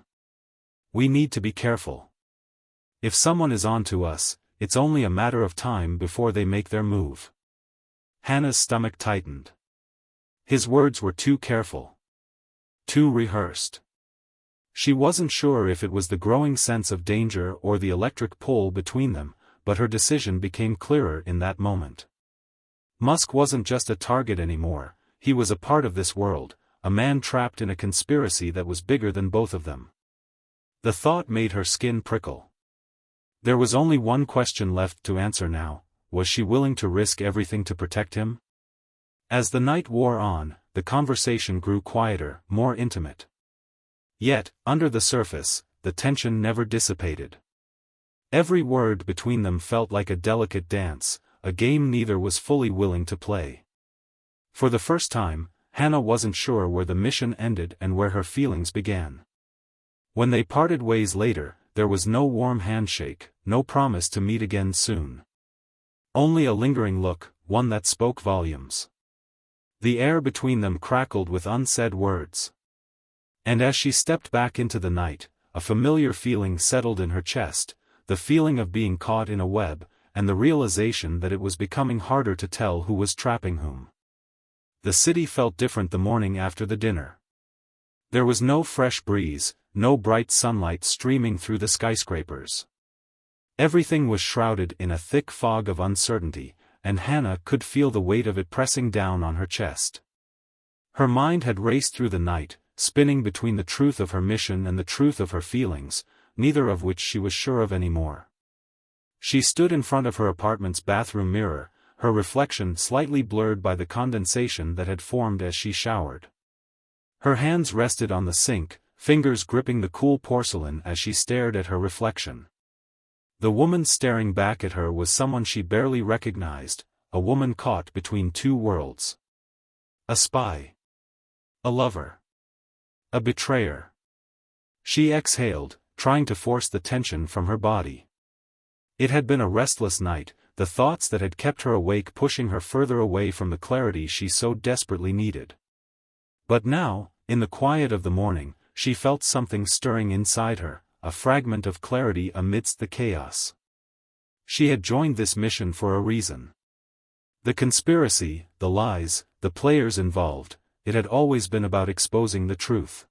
"We need to be careful. If someone is onto us, it's only a matter of time before they make their move." Hana's stomach tightened. His words were too careful. Too rehearsed. She wasn't sure if it was the growing sense of danger or the electric pull between them, but her decision became clearer in that moment. Musk wasn't just a target anymore, he was a part of this world, a man trapped in a conspiracy that was bigger than both of them. The thought made her skin prickle. There was only one question left to answer now: was she willing to risk everything to protect him? As the night wore on, the conversation grew quieter, more intimate. Yet, under the surface, the tension never dissipated. Every word between them felt like a delicate dance, a game neither was fully willing to play. For the first time, Hana wasn't sure where the mission ended and where her feelings began. When they parted ways later, there was no warm handshake, no promise to meet again soon. Only a lingering look, one that spoke volumes. The air between them crackled with unsaid words. And as she stepped back into the night, a familiar feeling settled in her chest, the feeling of being caught in a web, and the realization that it was becoming harder to tell who was trapping whom. The city felt different the morning after the dinner. There was no fresh breeze, no bright sunlight streaming through the skyscrapers. Everything was shrouded in a thick fog of uncertainty, and Hana could feel the weight of it pressing down on her chest. Her mind had raced through the night, spinning between the truth of her mission and the truth of her feelings, neither of which she was sure of anymore. She stood in front of her apartment's bathroom mirror, her reflection slightly blurred by the condensation that had formed as she showered. Her hands rested on the sink, fingers gripping the cool porcelain as she stared at her reflection. The woman staring back at her was someone she barely recognized, a woman caught between two worlds. A spy. A lover. A betrayer. She exhaled, trying to force the tension from her body. It had been a restless night, the thoughts that had kept her awake pushing her further away from the clarity she so desperately needed. But now, in the quiet of the morning, she felt something stirring inside her, a fragment of clarity amidst the chaos. She had joined this mission for a reason. The conspiracy, the lies, the players involved, it had always been about exposing the truth.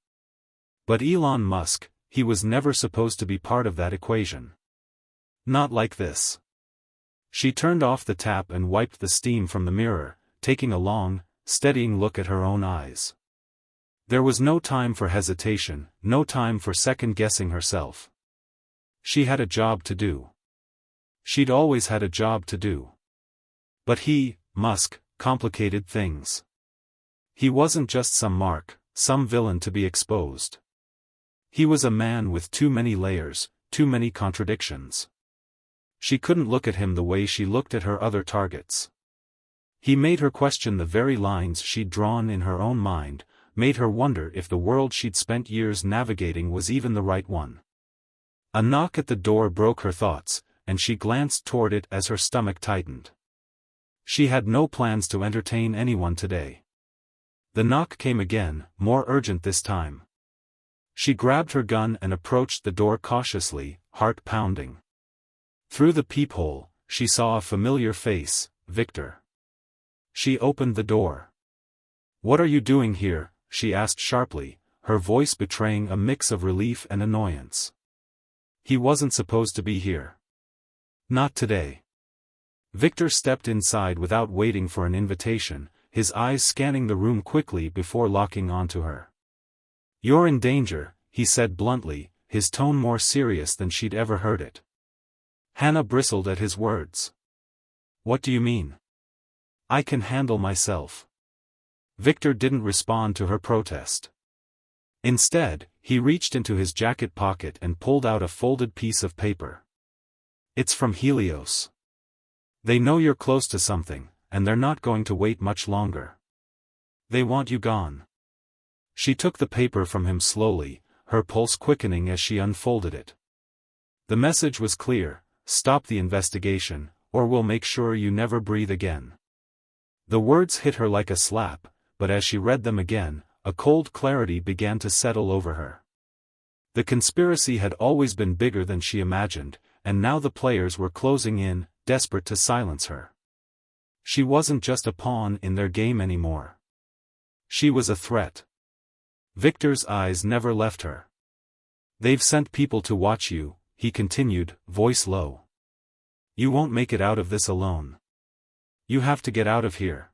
But Elon Musk, he was never supposed to be part of that equation. Not like this. She turned off the tap and wiped the steam from the mirror, taking a long, steadying look at her own eyes. There was no time for hesitation, no time for second-guessing herself. She had a job to do. She'd always had a job to do. But he, Musk, complicated things. He wasn't just some mark, some villain to be exposed. He was a man with too many layers, too many contradictions. She couldn't look at him the way she looked at her other targets. He made her question the very lines she'd drawn in her own mind, made her wonder if the world she'd spent years navigating was even the right one. A knock at the door broke her thoughts, and she glanced toward it as her stomach tightened. She had no plans to entertain anyone today. The knock came again, more urgent this time. She grabbed her gun and approached the door cautiously, heart pounding. Through the peephole, she saw a familiar face, Victor. She opened the door. "What are you doing here?" she asked sharply, her voice betraying a mix of relief and annoyance. "He wasn't supposed to be here. Not today." Victor stepped inside without waiting for an invitation, his eyes scanning the room quickly before locking onto her. "You're in danger," he said bluntly, his tone more serious than she'd ever heard it. Hana bristled at his words. "What do you mean?" "I can handle myself." Victor didn't respond to her protest. Instead, he reached into his jacket pocket and pulled out a folded piece of paper. "It's from Helios. They know you're close to something, and they're not going to wait much longer. They want you gone." She took the paper from him slowly, her pulse quickening as she unfolded it. The message was clear: stop the investigation, or we'll make sure you never breathe again. The words hit her like a slap, but as she read them again, a cold clarity began to settle over her. The conspiracy had always been bigger than she imagined, and now the players were closing in, desperate to silence her. She wasn't just a pawn in their game anymore. She was a threat. Victor's eyes never left her. "They've sent people to watch you," he continued, voice low. "You won't make it out of this alone. You have to get out of here."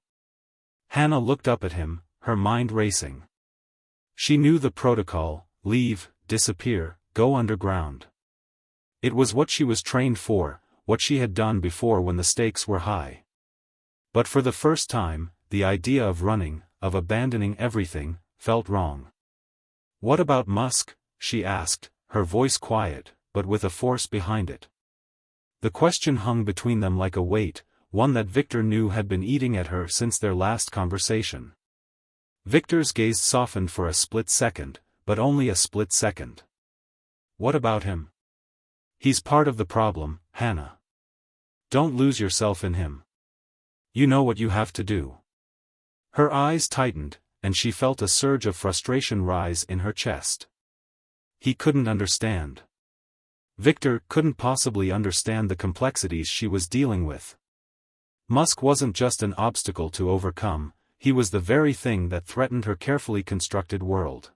Hana looked up at him, her mind racing. She knew the protocol: leave, disappear, go underground. It was what she was trained for, what she had done before when the stakes were high. But for the first time, the idea of running, of abandoning everything, felt wrong. "What about Musk?" she asked, her voice quiet, but with a force behind it. The question hung between them like a weight, one that Victor knew had been eating at her since their last conversation. Victor's gaze softened for a split second, but only a split second. "What about him?" "He's part of the problem, Hana. Don't lose yourself in him. You know what you have to do." Her eyes tightened, and she felt a surge of frustration rise in her chest. He couldn't understand. Victor couldn't possibly understand the complexities she was dealing with. Musk wasn't just an obstacle to overcome, he was the very thing that threatened her carefully constructed world.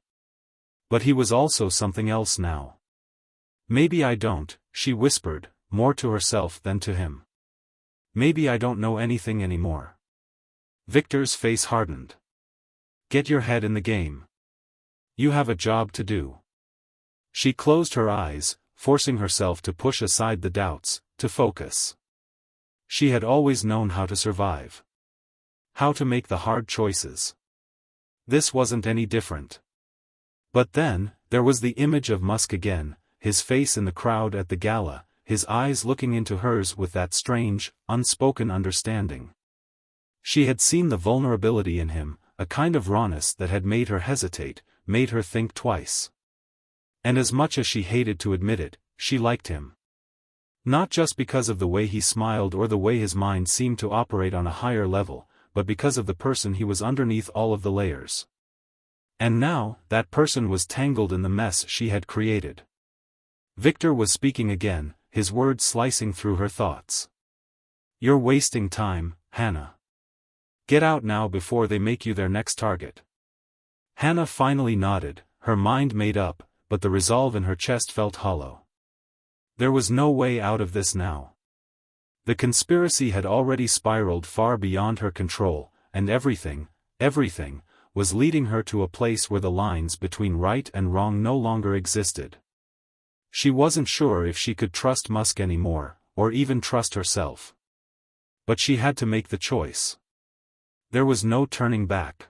But he was also something else now. "Maybe I don't," she whispered, more to herself than to him. "Maybe I don't know anything anymore." Victor's face hardened. "Get your head in the game. You have a job to do." She closed her eyes, forcing herself to push aside the doubts, to focus. She had always known how to survive. How to make the hard choices. This wasn't any different. But then, there was the image of Musk again, his face in the crowd at the gala, his eyes looking into hers with that strange, unspoken understanding. She had seen the vulnerability in him, a kind of rawness that had made her hesitate, made her think twice. And as much as she hated to admit it, she liked him. Not just because of the way he smiled or the way his mind seemed to operate on a higher level, but because of the person he was underneath all of the layers. And now, that person was tangled in the mess she had created. Victor was speaking again, his words slicing through her thoughts. "You're wasting time, Hana. Get out now before they make you their next target." Hana finally nodded, her mind made up, but the resolve in her chest felt hollow. There was no way out of this now. The conspiracy had already spiraled far beyond her control, and everything, was leading her to a place where the lines between right and wrong no longer existed. She wasn't sure if she could trust Musk anymore, or even trust herself. But she had to make the choice. There was no turning back.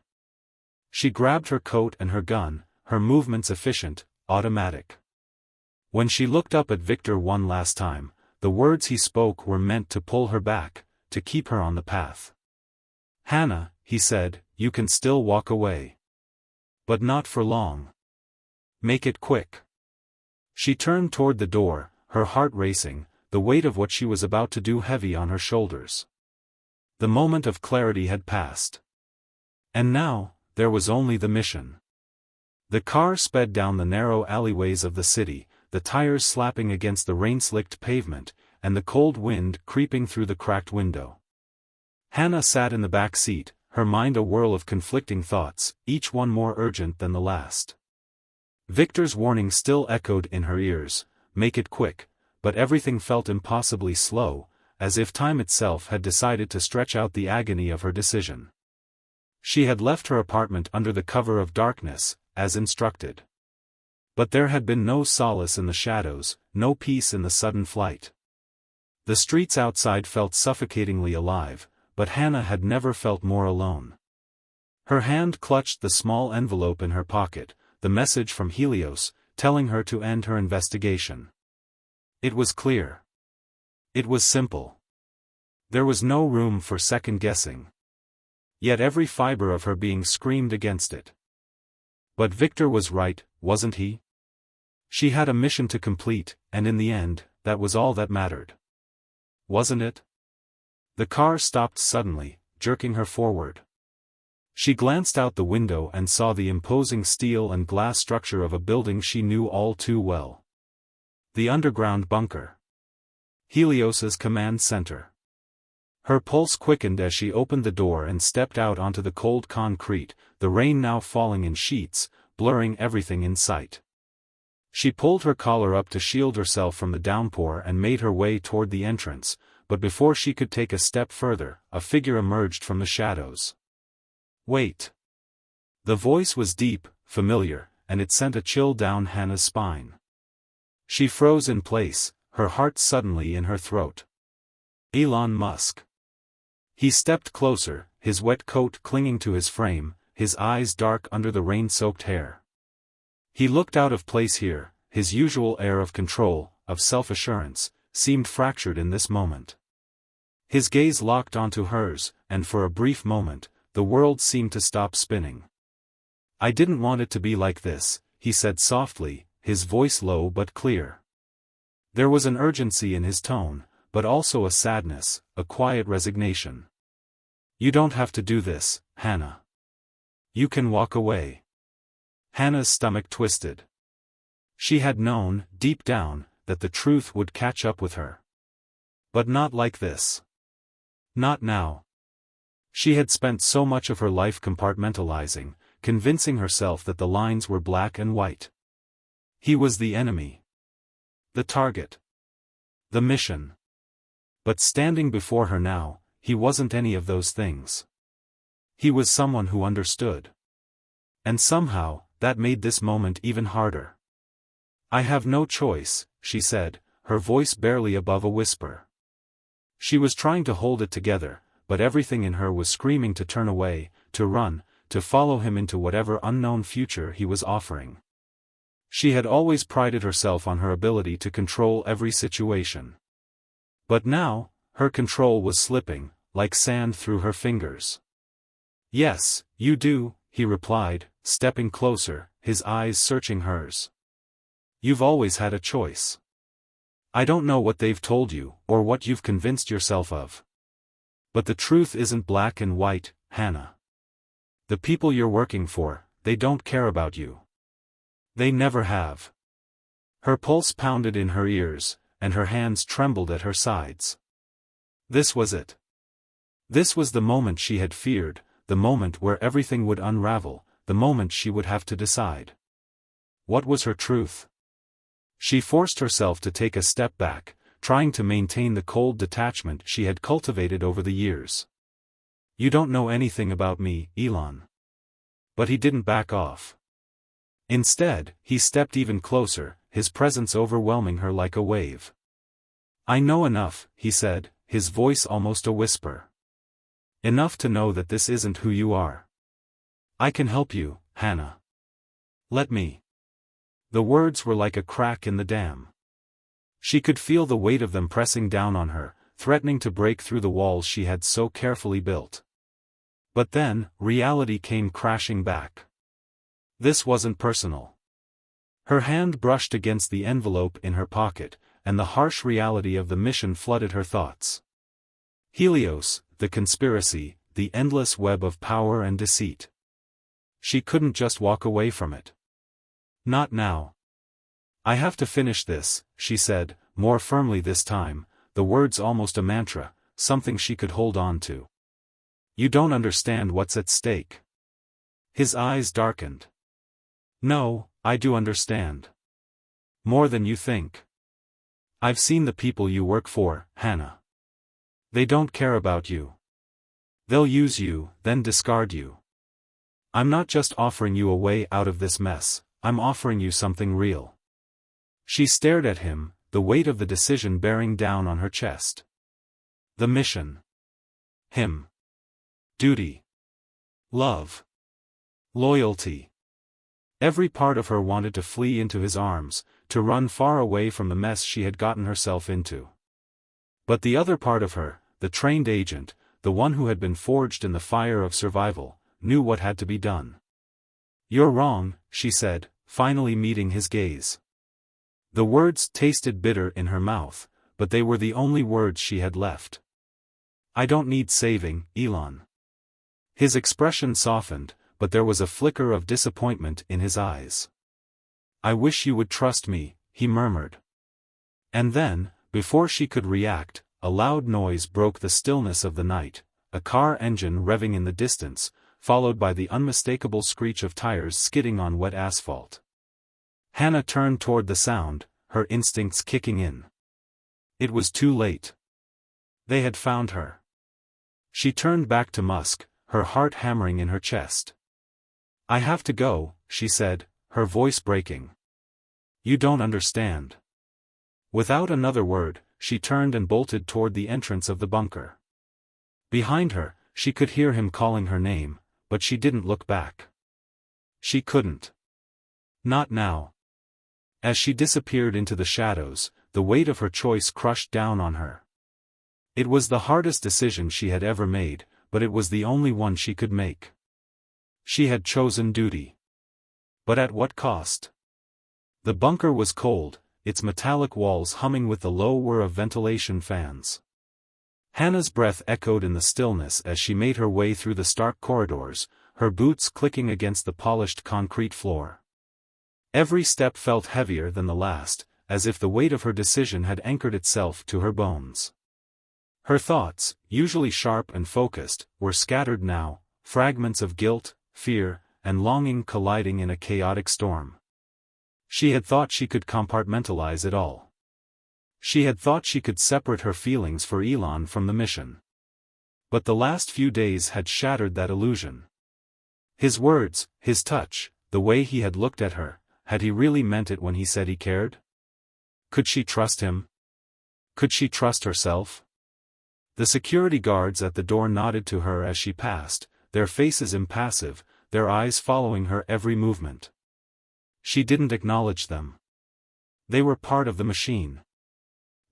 She grabbed her coat and her gun, her movements efficient, automatic. When she looked up at Victor one last time, the words he spoke were meant to pull her back, to keep her on the path. "Hana," he said, "you can still walk away. But not for long. Make it quick." She turned toward the door, her heart racing, the weight of what she was about to do heavy on her shoulders. The moment of clarity had passed. And now, there was only the mission. The car sped down the narrow alleyways of the city, the tires slapping against the rain-slicked pavement, and the cold wind creeping through the cracked window. Hana sat in the back seat, her mind a whirl of conflicting thoughts, each one more urgent than the last. Victor's warning still echoed in her ears, "Make it quick," but everything felt impossibly slow, as if time itself had decided to stretch out the agony of her decision. She had left her apartment under the cover of darkness, as instructed. But there had been no solace in the shadows, no peace in the sudden flight. The streets outside felt suffocatingly alive, but Hana had never felt more alone. Her hand clutched the small envelope in her pocket, the message from Helios, telling her to end her investigation. It was clear. It was simple. There was no room for second-guessing. Yet every fiber of her being screamed against it. But Victor was right, wasn't he? She had a mission to complete, and in the end, that was all that mattered. Wasn't it? The car stopped suddenly, jerking her forward. She glanced out the window and saw the imposing steel and glass structure of a building she knew all too well. The underground bunker. Helios's command center. Her pulse quickened as she opened the door and stepped out onto the cold concrete, the rain now falling in sheets, blurring everything in sight. She pulled her collar up to shield herself from the downpour and made her way toward the entrance, but before she could take a step further, a figure emerged from the shadows. "Wait." The voice was deep, familiar, and it sent a chill down Hana's spine. She froze in place, her heart suddenly in her throat. Elon Musk. He stepped closer, his wet coat clinging to his frame, his eyes dark under the rain-soaked hair. He looked out of place here, his usual air of control, of self-assurance, seemed fractured in this moment. His gaze locked onto hers, and for a brief moment, the world seemed to stop spinning. "I didn't want it to be like this," he said softly, his voice low but clear. There was an urgency in his tone, but also a sadness, a quiet resignation. "You don't have to do this, Hana. You can walk away." Hana's stomach twisted. She had known, deep down, that the truth would catch up with her. But not like this. Not now. She had spent so much of her life compartmentalizing, convincing herself that the lines were black and white. He was the enemy. The target. The mission. But standing before her now, he wasn't any of those things. He was someone who understood. And somehow, that made this moment even harder. "I have no choice," she said, her voice barely above a whisper. She was trying to hold it together, but everything in her was screaming to turn away, to run, to follow him into whatever unknown future he was offering. She had always prided herself on her ability to control every situation. But now, her control was slipping, like sand through her fingers. "Yes, you do," he replied, stepping closer, his eyes searching hers. "You've always had a choice. I don't know what they've told you, or what you've convinced yourself of. But the truth isn't black and white, Hana. The people you're working for, they don't care about you. They never have." Her pulse pounded in her ears, and her hands trembled at her sides. This was it. This was the moment she had feared, the moment where everything would unravel, the moment she would have to decide. What was her truth? She forced herself to take a step back, trying to maintain the cold detachment she had cultivated over the years. "You don't know anything about me, Elon." But he didn't back off. Instead, he stepped even closer, his presence overwhelming her like a wave. "I know enough," he said, his voice almost a whisper. "Enough to know that this isn't who you are. I can help you, Hana. Let me." The words were like a crack in the dam. She could feel the weight of them pressing down on her, threatening to break through the walls she had so carefully built. But then, reality came crashing back. This wasn't personal. Her hand brushed against the envelope in her pocket, and the harsh reality of the mission flooded her thoughts. Helios, the conspiracy, the endless web of power and deceit. She couldn't just walk away from it. Not now. I have to finish this, she said, more firmly this time, the words almost a mantra, something she could hold on to. You don't understand what's at stake. His eyes darkened. No, I do understand. More than you think. I've seen the people you work for, Hana. They don't care about you. They'll use you, then discard you. I'm not just offering you a way out of this mess, I'm offering you something real. She stared at him, the weight of the decision bearing down on her chest. The mission. Him. Duty. Love. Loyalty. Every part of her wanted to flee into his arms, to run far away from the mess she had gotten herself into. But the other part of her, the trained agent, the one who had been forged in the fire of survival, knew what had to be done. You're wrong, she said, finally meeting his gaze. The words tasted bitter in her mouth, but they were the only words she had left. I don't need saving, Elon. His expression softened, but there was a flicker of disappointment in his eyes. I wish you would trust me, he murmured. And then, before she could react, a loud noise broke the stillness of the night, a car engine revving in the distance, followed by the unmistakable screech of tires skidding on wet asphalt. Hana turned toward the sound, her instincts kicking in. It was too late. They had found her. She turned back to Musk, her heart hammering in her chest. I have to go, she said, her voice breaking. You don't understand. Without another word, she turned and bolted toward the entrance of the bunker. Behind her, she could hear him calling her name, but she didn't look back. She couldn't. Not now. As she disappeared into the shadows, the weight of her choice crushed down on her. It was the hardest decision she had ever made, but it was the only one she could make. She had chosen duty. But at what cost? The bunker was cold, its metallic walls humming with the low whir of ventilation fans. Hana's breath echoed in the stillness as she made her way through the stark corridors, her boots clicking against the polished concrete floor. Every step felt heavier than the last, as if the weight of her decision had anchored itself to her bones. Her thoughts, usually sharp and focused, were scattered now, fragments of guilt, fear, and longing colliding in a chaotic storm. She had thought she could compartmentalize it all. She had thought she could separate her feelings for Elon from the mission. But the last few days had shattered that illusion. His words, his touch, the way he had looked at her, had he really meant it when he said he cared? Could she trust him? Could she trust herself? The security guards at the door nodded to her as she passed, their faces impassive, their eyes following her every movement. She didn't acknowledge them. They were part of the machine.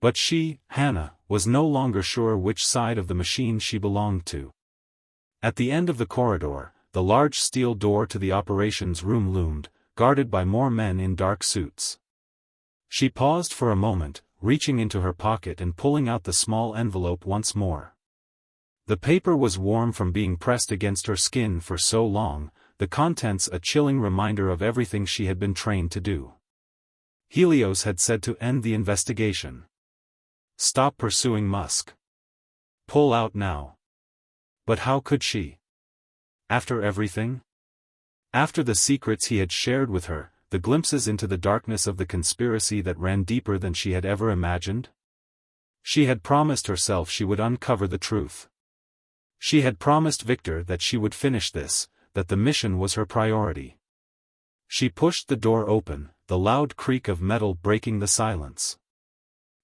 But she, Hana, was no longer sure which side of the machine she belonged to. At the end of the corridor, the large steel door to the operations room loomed, guarded by more men in dark suits. She paused for a moment, reaching into her pocket and pulling out the small envelope once more. The paper was warm from being pressed against her skin for so long, the contents a chilling reminder of everything she had been trained to do. Helios had said to end the investigation. Stop pursuing Musk. Pull out now. But how could she? After everything? After the secrets he had shared with her, the glimpses into the darkness of the conspiracy that ran deeper than she had ever imagined? She had promised herself she would uncover the truth. She had promised Victor that she would finish this, that the mission was her priority. She pushed the door open, the loud creak of metal breaking the silence.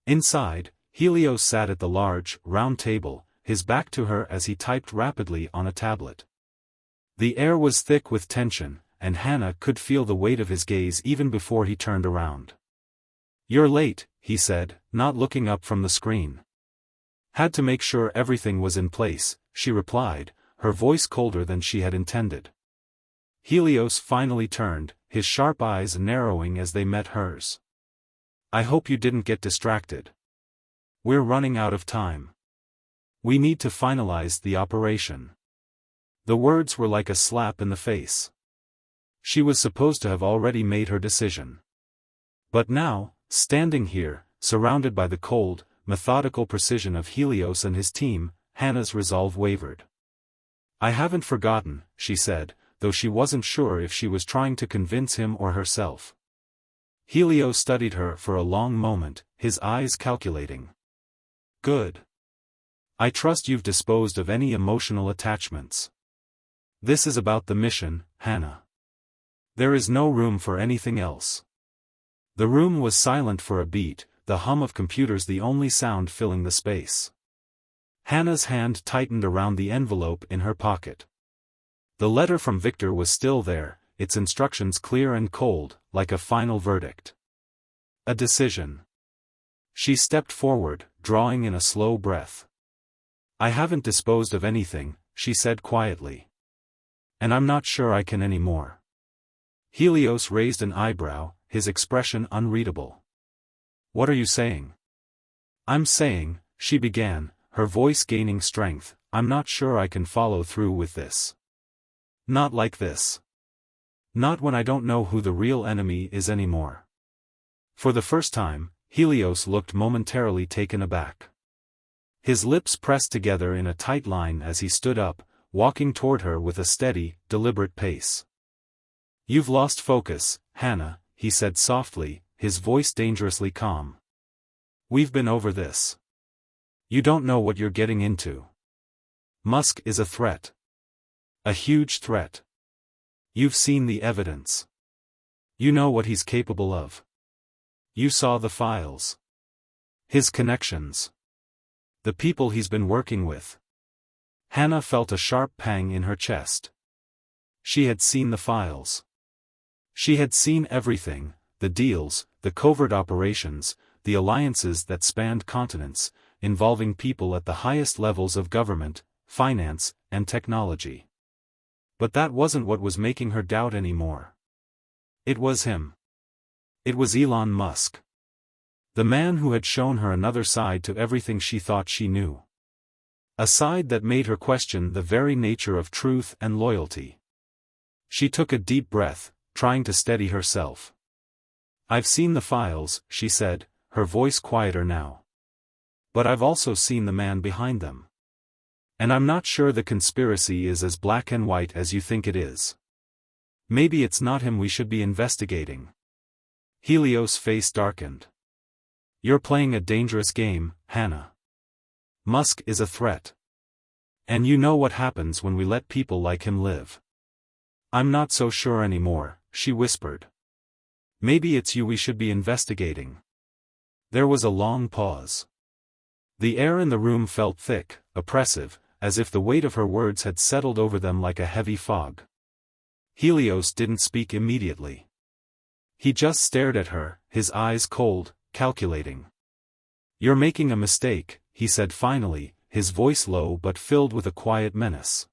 Inside, Helios sat at the large, round table, his back to her as he typed rapidly on a tablet. The air was thick with tension, and Hana could feel the weight of his gaze even before he turned around. "You're late," he said, not looking up from the screen. "Had to make sure everything was in place," she replied, her voice colder than she had intended. Helios finally turned, his sharp eyes narrowing as they met hers. "I hope you didn't get distracted. We're running out of time. We need to finalize the operation." The words were like a slap in the face. She was supposed to have already made her decision. But now, standing here, surrounded by the cold, methodical precision of Helios and his team, Hana's resolve wavered. "I haven't forgotten," she said, though she wasn't sure if she was trying to convince him or herself. Helios studied her for a long moment, his eyes calculating. "Good. I trust you've disposed of any emotional attachments. This is about the mission, Hana. There is no room for anything else." The room was silent for a beat, the hum of computers the only sound filling the space. Hana's hand tightened around the envelope in her pocket. The letter from Victor was still there, its instructions clear and cold, like a final verdict. A decision. She stepped forward, drawing in a slow breath. "I haven't disposed of anything," she said quietly. "And I'm not sure I can anymore." Helios raised an eyebrow, his expression unreadable. "What are you saying?" "I'm saying," she began, her voice gaining strength, "I'm not sure I can follow through with this. Not like this. Not when I don't know who the real enemy is anymore." For the first time, Helios looked momentarily taken aback. His lips pressed together in a tight line as he stood up, walking toward her with a steady, deliberate pace. "You've lost focus, Hana," he said softly, his voice dangerously calm. "We've been over this. You don't know what you're getting into. Musk is a threat. A huge threat. You've seen the evidence. You know what he's capable of. You saw the files. His connections. The people he's been working with." Hana felt a sharp pang in her chest. She had seen the files. She had seen everything, the deals, the covert operations, the alliances that spanned continents, involving people at the highest levels of government, finance, and technology. But that wasn't what was making her doubt anymore. It was him. It was Elon Musk. The man who had shown her another side to everything she thought she knew. A side that made her question the very nature of truth and loyalty. She took a deep breath, trying to steady herself. "I've seen the files," she said, her voice quieter now. "But I've also seen the man behind them. And I'm not sure the conspiracy is as black and white as you think it is. Maybe it's not him we should be investigating." Helios' face darkened. "You're playing a dangerous game, Hana. Musk is a threat. And you know what happens when we let people like him live." "I'm not so sure anymore," she whispered. "Maybe it's you we should be investigating." There was a long pause. The air in the room felt thick, oppressive, as if the weight of her words had settled over them like a heavy fog. Helios didn't speak immediately. He just stared at her, his eyes cold, calculating. "You're making a mistake," he said finally, his voice low but filled with a quiet menace.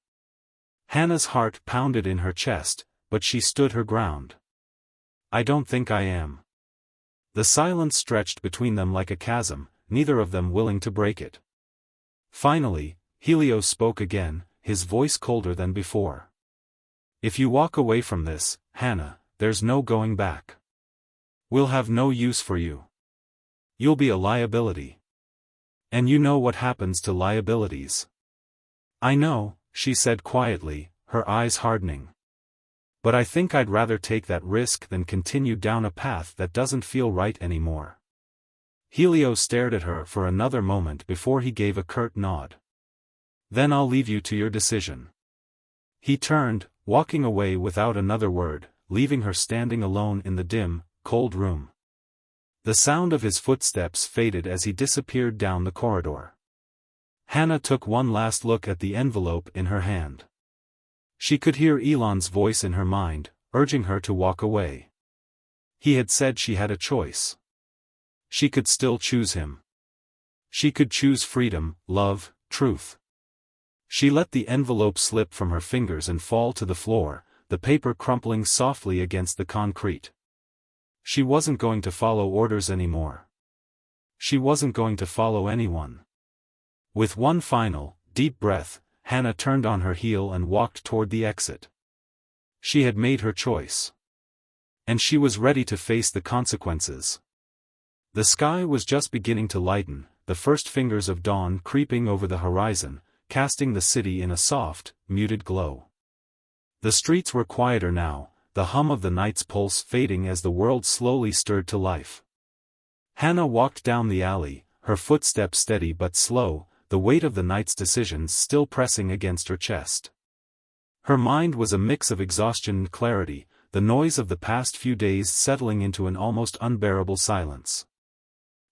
Hana's heart pounded in her chest, but she stood her ground. "I don't think I am." The silence stretched between them like a chasm, neither of them willing to break it. Finally, Helios spoke again, his voice colder than before. "If you walk away from this, Hana, there's no going back. We'll have no use for you. You'll be a liability. And you know what happens to liabilities." "I know," she said quietly, her eyes hardening. "But I think I'd rather take that risk than continue down a path that doesn't feel right anymore." Helios stared at her for another moment before he gave a curt nod. "Then I'll leave you to your decision." He turned, walking away without another word, leaving her standing alone in the dim, cold room. The sound of his footsteps faded as he disappeared down the corridor. Hana took one last look at the envelope in her hand. She could hear Elon's voice in her mind, urging her to walk away. He had said she had a choice. She could still choose him. She could choose freedom, love, truth. She let the envelope slip from her fingers and fall to the floor, the paper crumpling softly against the concrete. She wasn't going to follow orders anymore. She wasn't going to follow anyone. With one final, deep breath, Hana turned on her heel and walked toward the exit. She had made her choice. And she was ready to face the consequences. The sky was just beginning to lighten, the first fingers of dawn creeping over the horizon, casting the city in a soft, muted glow. The streets were quieter now, the hum of the night's pulse fading as the world slowly stirred to life. Hana walked down the alley, her footsteps steady but slow, the weight of the night's decisions still pressing against her chest. Her mind was a mix of exhaustion and clarity, the noise of the past few days settling into an almost unbearable silence.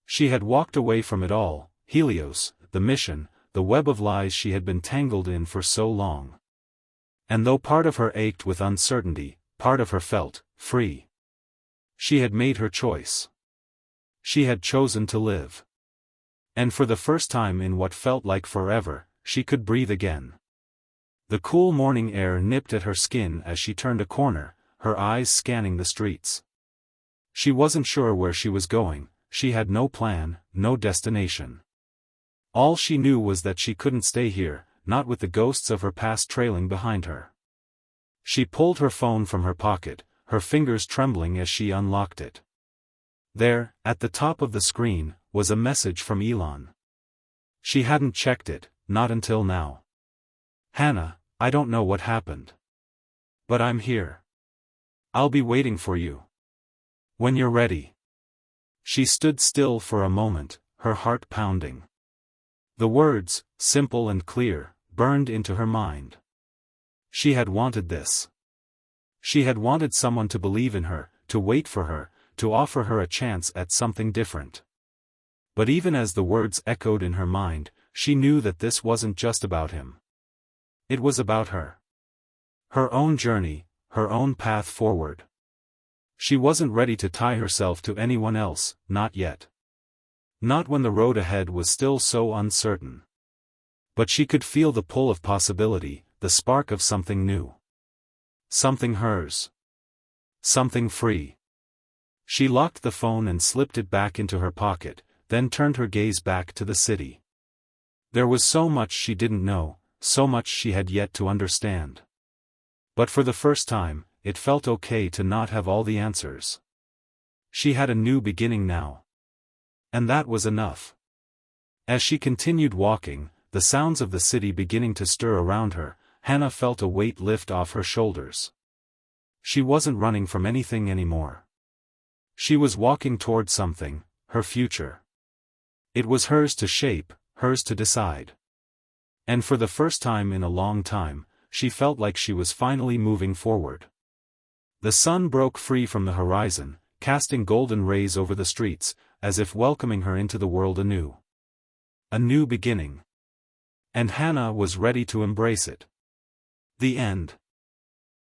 She had walked away from it all, Helios, the mission, the web of lies she had been tangled in for so long. And though part of her ached with uncertainty, part of her felt free. She had made her choice. She had chosen to live. And for the first time in what felt like forever, she could breathe again. The cool morning air nipped at her skin as she turned a corner, her eyes scanning the streets. She wasn't sure where she was going, she had no plan, no destination. All she knew was that she couldn't stay here, not with the ghosts of her past trailing behind her. She pulled her phone from her pocket, her fingers trembling as she unlocked it. There, at the top of the screen, was a message from Elon. She hadn't checked it, not until now. Hana, I don't know what happened. But I'm here. I'll be waiting for you. When you're ready. She stood still for a moment, her heart pounding. The words, simple and clear, burned into her mind. She had wanted this. She had wanted someone to believe in her, to wait for her, to offer her a chance at something different. But even as the words echoed in her mind, she knew that this wasn't just about him. It was about her. Her own journey, her own path forward. She wasn't ready to tie herself to anyone else, not yet. Not when the road ahead was still so uncertain. But she could feel the pull of possibility, the spark of something new. Something hers. Something free. She locked the phone and slipped it back into her pocket, then turned her gaze back to the city. There was so much she didn't know, so much she had yet to understand. But for the first time, it felt okay to not have all the answers. She had a new beginning now. And that was enough. As she continued walking, the sounds of the city beginning to stir around her, Hana felt a weight lift off her shoulders. She wasn't running from anything anymore. She was walking toward something, her future. It was hers to shape, hers to decide. And for the first time in a long time, she felt like she was finally moving forward. The sun broke free from the horizon, casting golden rays over the streets, as if welcoming her into the world anew. A new beginning. And Hana was ready to embrace it. The end.